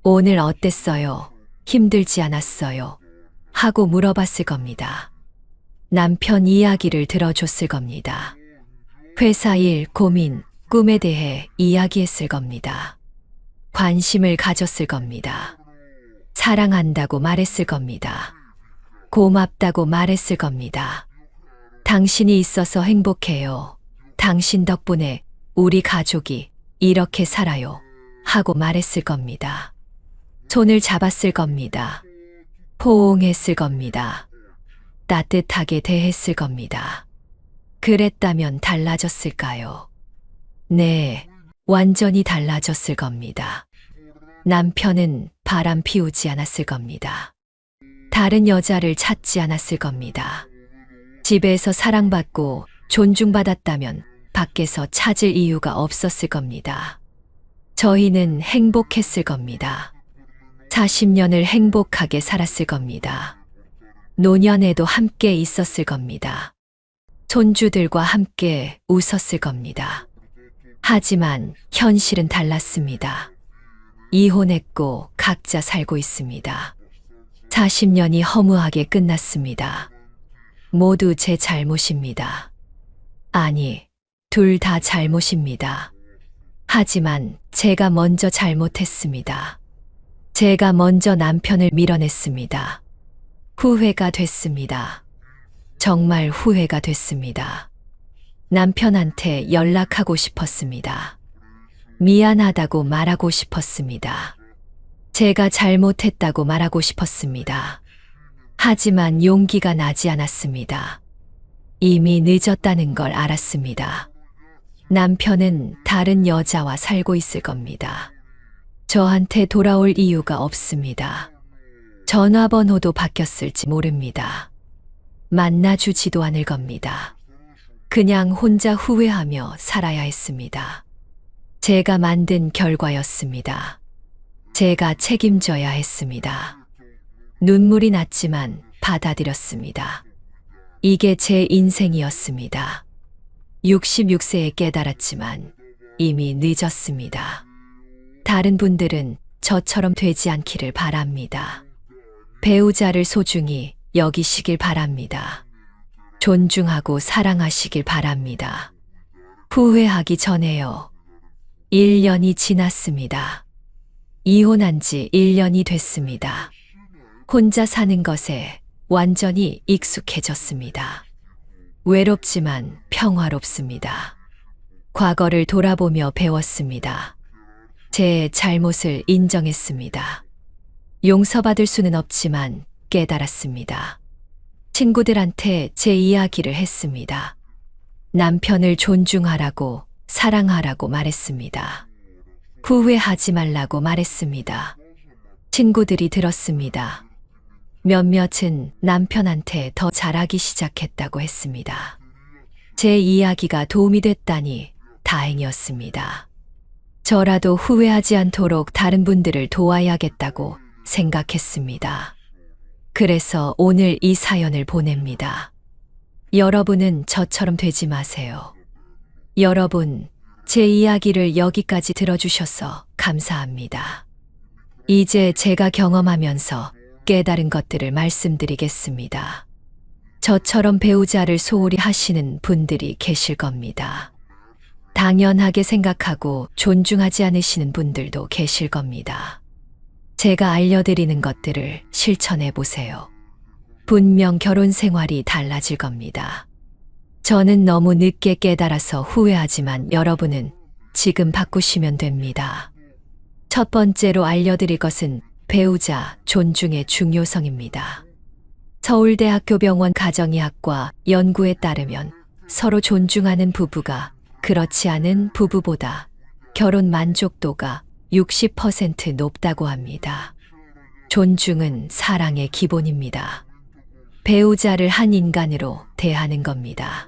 오늘 어땠어요? 힘들지 않았어요? 하고 물어봤을 겁니다. 남편 이야기를 들어줬을 겁니다. 회사 일, 고민, 꿈에 대해 이야기했을 겁니다. 관심을 가졌을 겁니다. 사랑한다고 말했을 겁니다. 고맙다고 말했을 겁니다. 당신이 있어서 행복해요. 당신 덕분에 우리 가족이 이렇게 살아요. 하고 말했을 겁니다. 손을 잡았을 겁니다. 포옹했을 겁니다. 따뜻하게 대했을 겁니다. 그랬다면 달라졌을까요? 네, 완전히 달라졌을 겁니다. 남편은 바람 피우지 않았을 겁니다. 다른 여자를 찾지 않았을 겁니다. 집에서 사랑받고 존중받았다면 밖에서 찾을 이유가 없었을 겁니다. 저희는 행복했을 겁니다. 40년을 행복하게 살았을 겁니다. 노년에도 함께 있었을 겁니다. 손주들과 함께 웃었을 겁니다. 하지만 현실은 달랐습니다. 이혼했고 각자 살고 있습니다. 40년이 허무하게 끝났습니다. 모두 제 잘못입니다. 아니, 둘 다 잘못입니다. 하지만 제가 먼저 잘못했습니다. 제가 먼저 남편을 밀어냈습니다. 후회가 됐습니다. 정말 후회가 됐습니다. 남편한테 연락하고 싶었습니다. 미안하다고 말하고 싶었습니다. 제가 잘못했다고 말하고 싶었습니다. 하지만 용기가 나지 않았습니다. 이미 늦었다는 걸 알았습니다. 남편은 다른 여자와 살고 있을 겁니다. 저한테 돌아올 이유가 없습니다. 전화번호도 바뀌었을지 모릅니다. 만나주지도 않을 겁니다. 그냥 혼자 후회하며 살아야 했습니다. 제가 만든 결과였습니다. 제가 책임져야 했습니다. 눈물이 났지만 받아들였습니다. 이게 제 인생이었습니다. 66세에 깨달았지만 이미 늦었습니다. 다른 분들은 저처럼 되지 않기를 바랍니다. 배우자를 소중히 여기시길 바랍니다. 존중하고 사랑하시길 바랍니다. 후회하기 전에요. 1년이 지났습니다. 이혼한 지 1년이 됐습니다. 혼자 사는 것에 완전히 익숙해졌습니다. 외롭지만 평화롭습니다. 과거를 돌아보며 배웠습니다. 제 잘못을 인정했습니다. 용서받을 수는 없지만 깨달았습니다. 친구들한테 제 이야기를 했습니다. 남편을 존중하라고, 사랑하라고 말했습니다. 후회하지 말라고 말했습니다. 친구들이 들었습니다. 몇몇은 남편한테 더 잘하기 시작했다고 했습니다. 제 이야기가 도움이 됐다니 다행이었습니다. 저라도 후회하지 않도록 다른 분들을 도와야겠다고 생각했습니다. 그래서 오늘 이 사연을 보냅니다. 여러분은 저처럼 되지 마세요. 여러분, 제 이야기를 여기까지 들어주셔서 감사합니다. 이제 제가 경험하면서 깨달은 것들을 말씀드리겠습니다. 저처럼 배우자를 소홀히 하시는 분들이 계실 겁니다. 당연하게 생각하고 존중하지 않으시는 분들도 계실 겁니다. 제가 알려드리는 것들을 실천해 보세요. 분명 결혼 생활이 달라질 겁니다. 저는 너무 늦게 깨달아서 후회하지만 여러분은 지금 바꾸시면 됩니다. 첫 번째로 알려드릴 것은 배우자 존중의 중요성입니다. 서울대학교 병원 가정의학과 연구에 따르면 서로 존중하는 부부가 그렇지 않은 부부보다 결혼 만족도가 60% 높다고 합니다. 존중은 사랑의 기본입니다. 배우자를 한 인간으로 대하는 겁니다.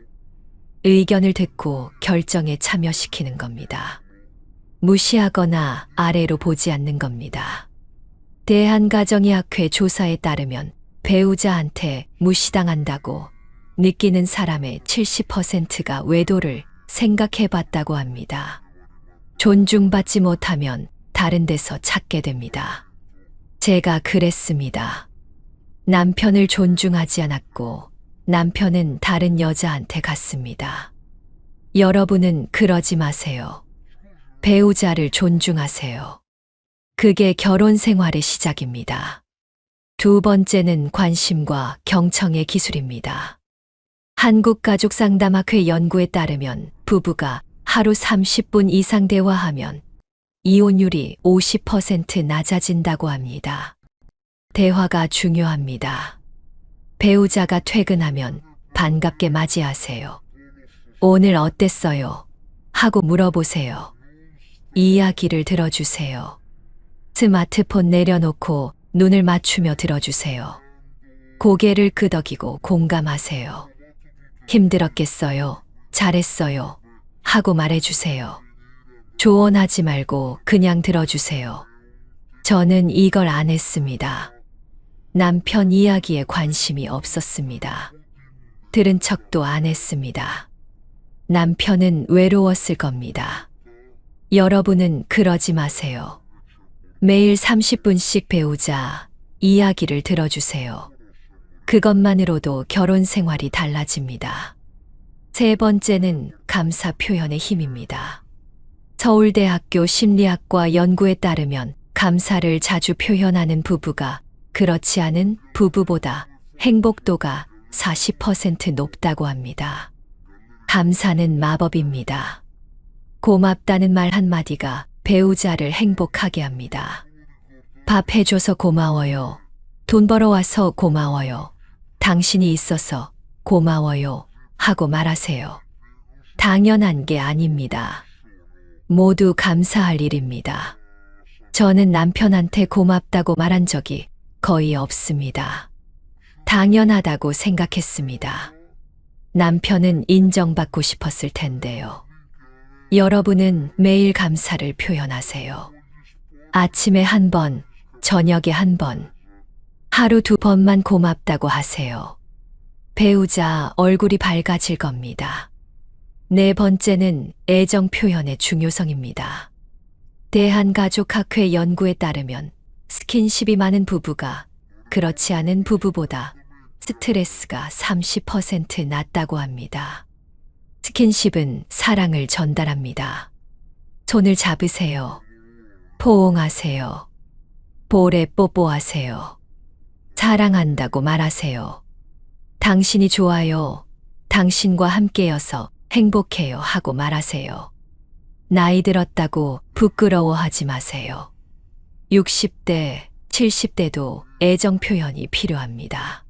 의견을 듣고 결정에 참여시키는 겁니다. 무시하거나 아래로 보지 않는 겁니다. 대한가정의학회 조사에 따르면 배우자한테 무시당한다고 느끼는 사람의 70%가 외도를 생각해 봤다고 합니다. 존중받지 못하면 다른 데서 찾게 됩니다. 제가 그랬습니다. 남편을 존중하지 않았고 남편은 다른 여자한테 갔습니다. 여러분은 그러지 마세요. 배우자를 존중하세요. 그게 결혼 생활의 시작입니다. 두 번째는 관심과 경청의 기술입니다. 한국가족상담학회 연구에 따르면 부부가 하루 30분 이상 대화하면 이혼율이 50% 낮아진다고 합니다. 대화가 중요합니다. 배우자가 퇴근하면 반갑게 맞이하세요. 오늘 어땠어요? 하고 물어보세요. 이야기를 들어주세요. 스마트폰 내려놓고 눈을 맞추며 들어주세요. 고개를 끄덕이고 공감하세요. 힘들었겠어요? 잘했어요? 하고 말해주세요. 조언하지 말고 그냥 들어주세요. 저는 이걸 안 했습니다. 남편 이야기에 관심이 없었습니다. 들은 척도 안 했습니다. 남편은 외로웠을 겁니다. 여러분은 그러지 마세요. 매일 30분씩 배우자 이야기를 들어주세요. 그것만으로도 결혼 생활이 달라집니다. 세 번째는 감사 표현의 힘입니다. 서울대학교 심리학과 연구에 따르면 감사를 자주 표현하는 부부가 그렇지 않은 부부보다 행복도가 40% 높다고 합니다. 감사는 마법입니다. 고맙다는 말 한마디가 배우자를 행복하게 합니다. 밥 해줘서 고마워요. 돈 벌어와서 고마워요. 당신이 있어서 고마워요. 하고 말하세요. 당연한 게 아닙니다. 모두 감사할 일입니다. 저는 남편한테 고맙다고 말한 적이 거의 없습니다. 당연하다고 생각했습니다. 남편은 인정받고 싶었을 텐데요. 여러분은 매일 감사를 표현하세요. 아침에 한 번, 저녁에 한 번, 하루 2번만 고맙다고 하세요. 배우자 얼굴이 밝아질 겁니다. 네 번째는 애정 표현의 중요성입니다. 대한가족학회 연구에 따르면 스킨십이 많은 부부가 그렇지 않은 부부보다 스트레스가 30% 낮다고 합니다. 스킨십은 사랑을 전달합니다. 손을 잡으세요. 포옹하세요. 볼에 뽀뽀하세요. 사랑한다고 말하세요. 당신이 좋아요. 당신과 함께여서 행복해요 하고 말하세요. 나이 들었다고 부끄러워하지 마세요. 60대, 70대도 애정 표현이 필요합니다.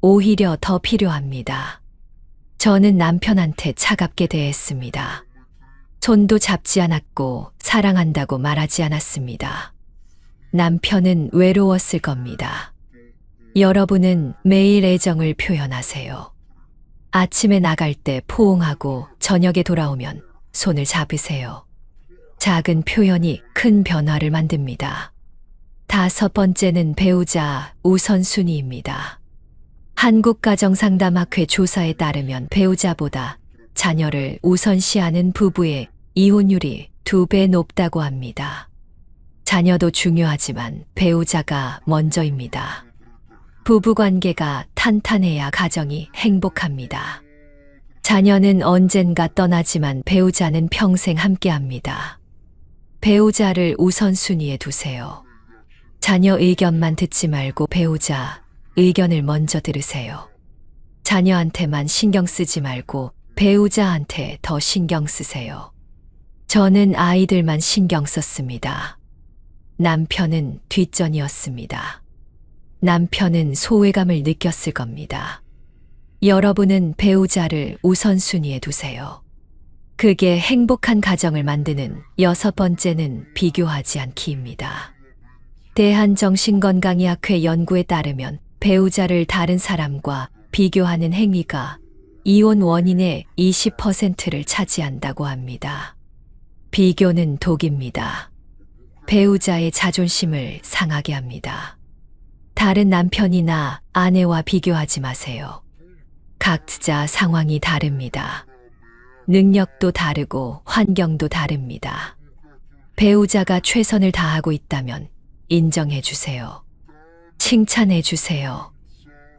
오히려 더 필요합니다. 저는 남편한테 차갑게 대했습니다. 손도 잡지 않았고 사랑한다고 말하지 않았습니다. 남편은 외로웠을 겁니다. 여러분은 매일 애정을 표현하세요. 아침에 나갈 때 포옹하고 저녁에 돌아오면 손을 잡으세요. 작은 표현이 큰 변화를 만듭니다. 5번째는 배우자 우선순위입니다. 한국가정상담학회 조사에 따르면 배우자보다 자녀를 우선시하는 부부의 이혼율이 2배 높다고 합니다. 자녀도 중요하지만 배우자가 먼저입니다. 부부관계가 탄탄해야 가정이 행복합니다. 자녀는 언젠가 떠나지만 배우자는 평생 함께합니다. 배우자를 우선순위에 두세요. 자녀 의견만 듣지 말고 배우자 의견을 먼저 들으세요. 자녀한테만 신경 쓰지 말고 배우자한테 더 신경 쓰세요. 저는 아이들만 신경 썼습니다. 남편은 뒷전이었습니다. 남편은 소외감을 느꼈을 겁니다. 여러분은 배우자를 우선순위에 두세요. 그게 행복한 가정을 만드는 6번째는 비교하지 않기입니다. 대한정신건강의학회 연구에 따르면 배우자를 다른 사람과 비교하는 행위가 이혼 원인의 20%를 차지한다고 합니다. 비교는 독입니다. 배우자의 자존심을 상하게 합니다. 다른 남편이나 아내와 비교하지 마세요. 각자 상황이 다릅니다. 능력도 다르고 환경도 다릅니다. 배우자가 최선을 다하고 있다면 인정해 주세요. 칭찬해 주세요.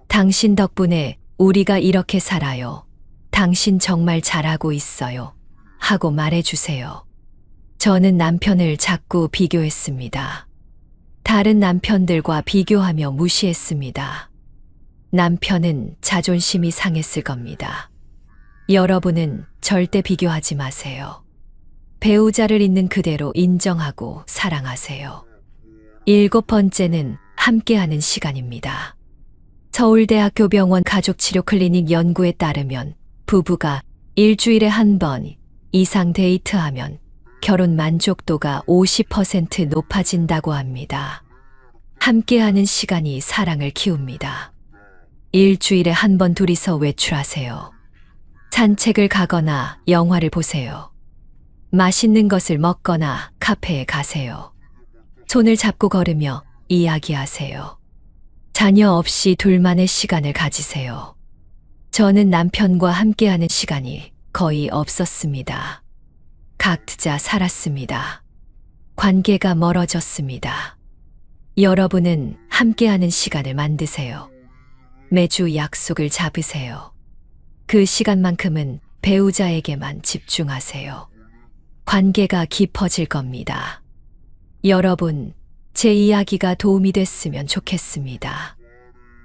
당신 덕분에 우리가 이렇게 살아요. 당신 정말 잘하고 있어요. 하고 말해 주세요. 저는 남편을 자꾸 비교했습니다. 다른 남편들과 비교하며 무시했습니다. 남편은 자존심이 상했을 겁니다. 여러분은 절대 비교하지 마세요. 배우자를 있는 그대로 인정하고 사랑하세요. 7번째는 함께하는 시간입니다. 서울대학교 병원 가족치료클리닉 연구에 따르면 부부가 일주일에 한 번 이상 데이트하면 결혼 만족도가 50% 높아진다고 합니다. 함께하는 시간이 사랑을 키웁니다. 일주일에 한 번 둘이서 외출하세요. 산책을 가거나 영화를 보세요. 맛있는 것을 먹거나 카페에 가세요. 손을 잡고 걸으며 이야기하세요. 자녀 없이 둘만의 시간을 가지세요. 저는 남편과 함께하는 시간이 거의 없었습니다. 각자 살았습니다. 관계가 멀어졌습니다. 여러분은 함께하는 시간을 만드세요. 매주 약속을 잡으세요. 그 시간만큼은 배우자에게만 집중하세요. 관계가 깊어질 겁니다. 여러분, 제 이야기가 도움이 됐으면 좋겠습니다.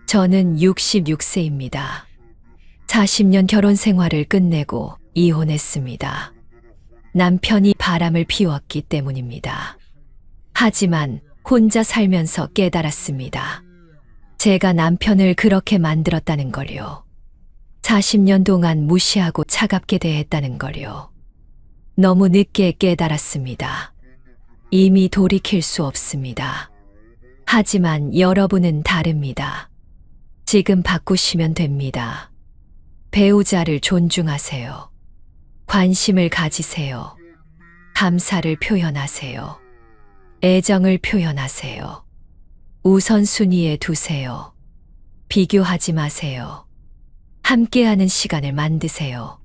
저는 66세입니다. 40년 결혼 생활을 끝내고 이혼했습니다. 남편이 바람을 피웠기 때문입니다. 하지만 혼자 살면서 깨달았습니다. 제가 남편을 그렇게 만들었다는 걸요. 40년 동안 무시하고 차갑게 대했다는 걸요. 너무 늦게 깨달았습니다. 이미 돌이킬 수 없습니다. 하지만 여러분은 다릅니다. 지금 바꾸시면 됩니다. 배우자를 존중하세요. 관심을 가지세요. 감사를 표현하세요. 애정을 표현하세요. 우선순위에 두세요. 비교하지 마세요. 함께하는 시간을 만드세요.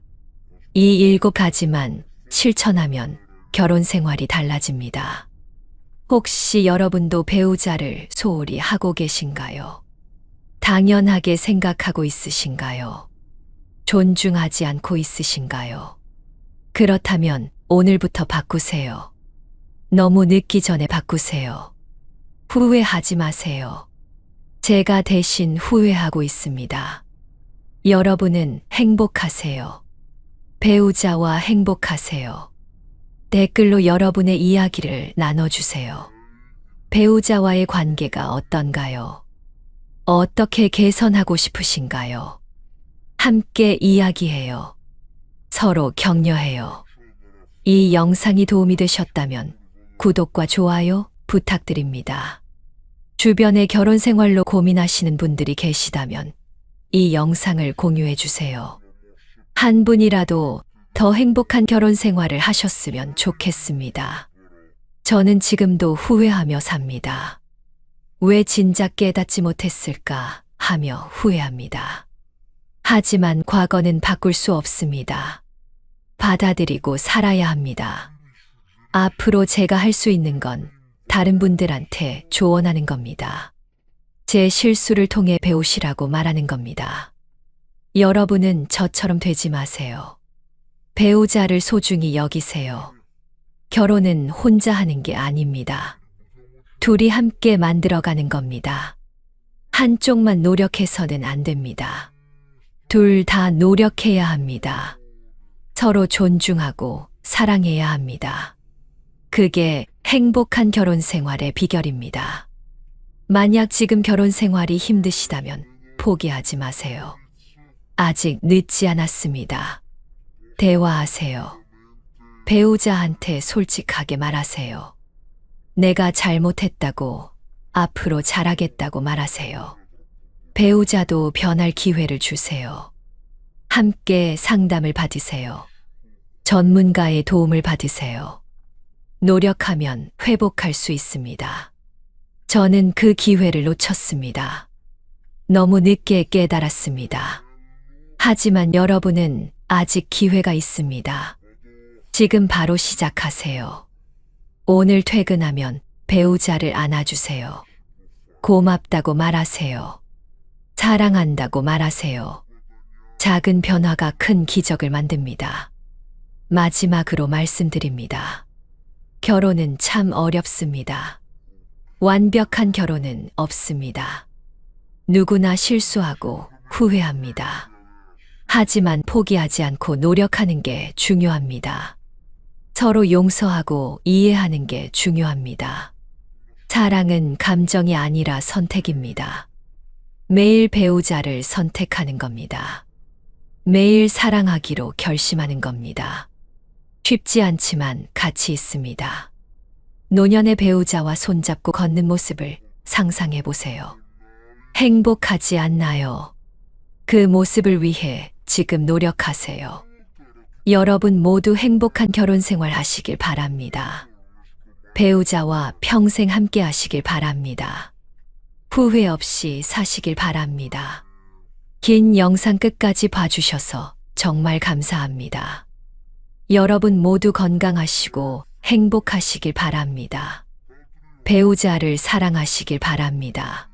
이 7가지만 실천하면 결혼 생활이 달라집니다. 혹시 여러분도 배우자를 소홀히 하고 계신가요? 당연하게 생각하고 있으신가요? 존중하지 않고 있으신가요? 그렇다면 오늘부터 바꾸세요. 너무 늦기 전에 바꾸세요. 후회하지 마세요. 제가 대신 후회하고 있습니다. 여러분은 행복하세요. 배우자와 행복하세요. 댓글로 여러분의 이야기를 나눠주세요. 배우자와의 관계가 어떤가요? 어떻게 개선하고 싶으신가요? 함께 이야기해요. 서로 격려해요. 이 영상이 도움이 되셨다면 구독과 좋아요 부탁드립니다. 주변에 결혼 생활로 고민하시는 분들이 계시다면 이 영상을 공유해 주세요. 한 분이라도 더 행복한 결혼 생활을 하셨으면 좋겠습니다. 저는 지금도 후회하며 삽니다. 왜 진작 깨닫지 못했을까 하며 후회합니다. 하지만 과거는 바꿀 수 없습니다. 받아들이고 살아야 합니다. 앞으로 제가 할 수 있는 건 다른 분들한테 조언하는 겁니다. 제 실수를 통해 배우시라고 말하는 겁니다. 여러분은 저처럼 되지 마세요. 배우자를 소중히 여기세요. 결혼은 혼자 하는 게 아닙니다. 둘이 함께 만들어가는 겁니다. 한쪽만 노력해서는 안 됩니다. 둘 다 노력해야 합니다. 서로 존중하고 사랑해야 합니다. 그게 행복한 결혼 생활의 비결입니다. 만약 지금 결혼 생활이 힘드시다면 포기하지 마세요. 아직 늦지 않았습니다. 대화하세요. 배우자한테 솔직하게 말하세요. 내가 잘못했다고, 앞으로 잘하겠다고 말하세요. 배우자도 변할 기회를 주세요. 함께 상담을 받으세요. 전문가의 도움을 받으세요. 노력하면 회복할 수 있습니다. 저는 그 기회를 놓쳤습니다. 너무 늦게 깨달았습니다. 하지만 여러분은 아직 기회가 있습니다. 지금 바로 시작하세요. 오늘 퇴근하면 배우자를 안아주세요. 고맙다고 말하세요. 사랑한다고 말하세요. 작은 변화가 큰 기적을 만듭니다. 마지막으로 말씀드립니다. 결혼은 참 어렵습니다. 완벽한 결혼은 없습니다. 누구나 실수하고 후회합니다. 하지만 포기하지 않고 노력하는 게 중요합니다. 서로 용서하고 이해하는 게 중요합니다. 사랑은 감정이 아니라 선택입니다. 매일 배우자를 선택하는 겁니다. 매일 사랑하기로 결심하는 겁니다. 쉽지 않지만 가치 있습니다. 노년의 배우자와 손잡고 걷는 모습을 상상해 보세요. 행복하지 않나요? 그 모습을 위해 지금 노력하세요. 여러분 모두 행복한 결혼 생활 하시길 바랍니다. 배우자와 평생 함께 하시길 바랍니다. 후회 없이 사시길 바랍니다. 긴 영상 끝까지 봐주셔서 정말 감사합니다. 여러분 모두 건강하시고 행복하시길 바랍니다. 배우자를 사랑하시길 바랍니다.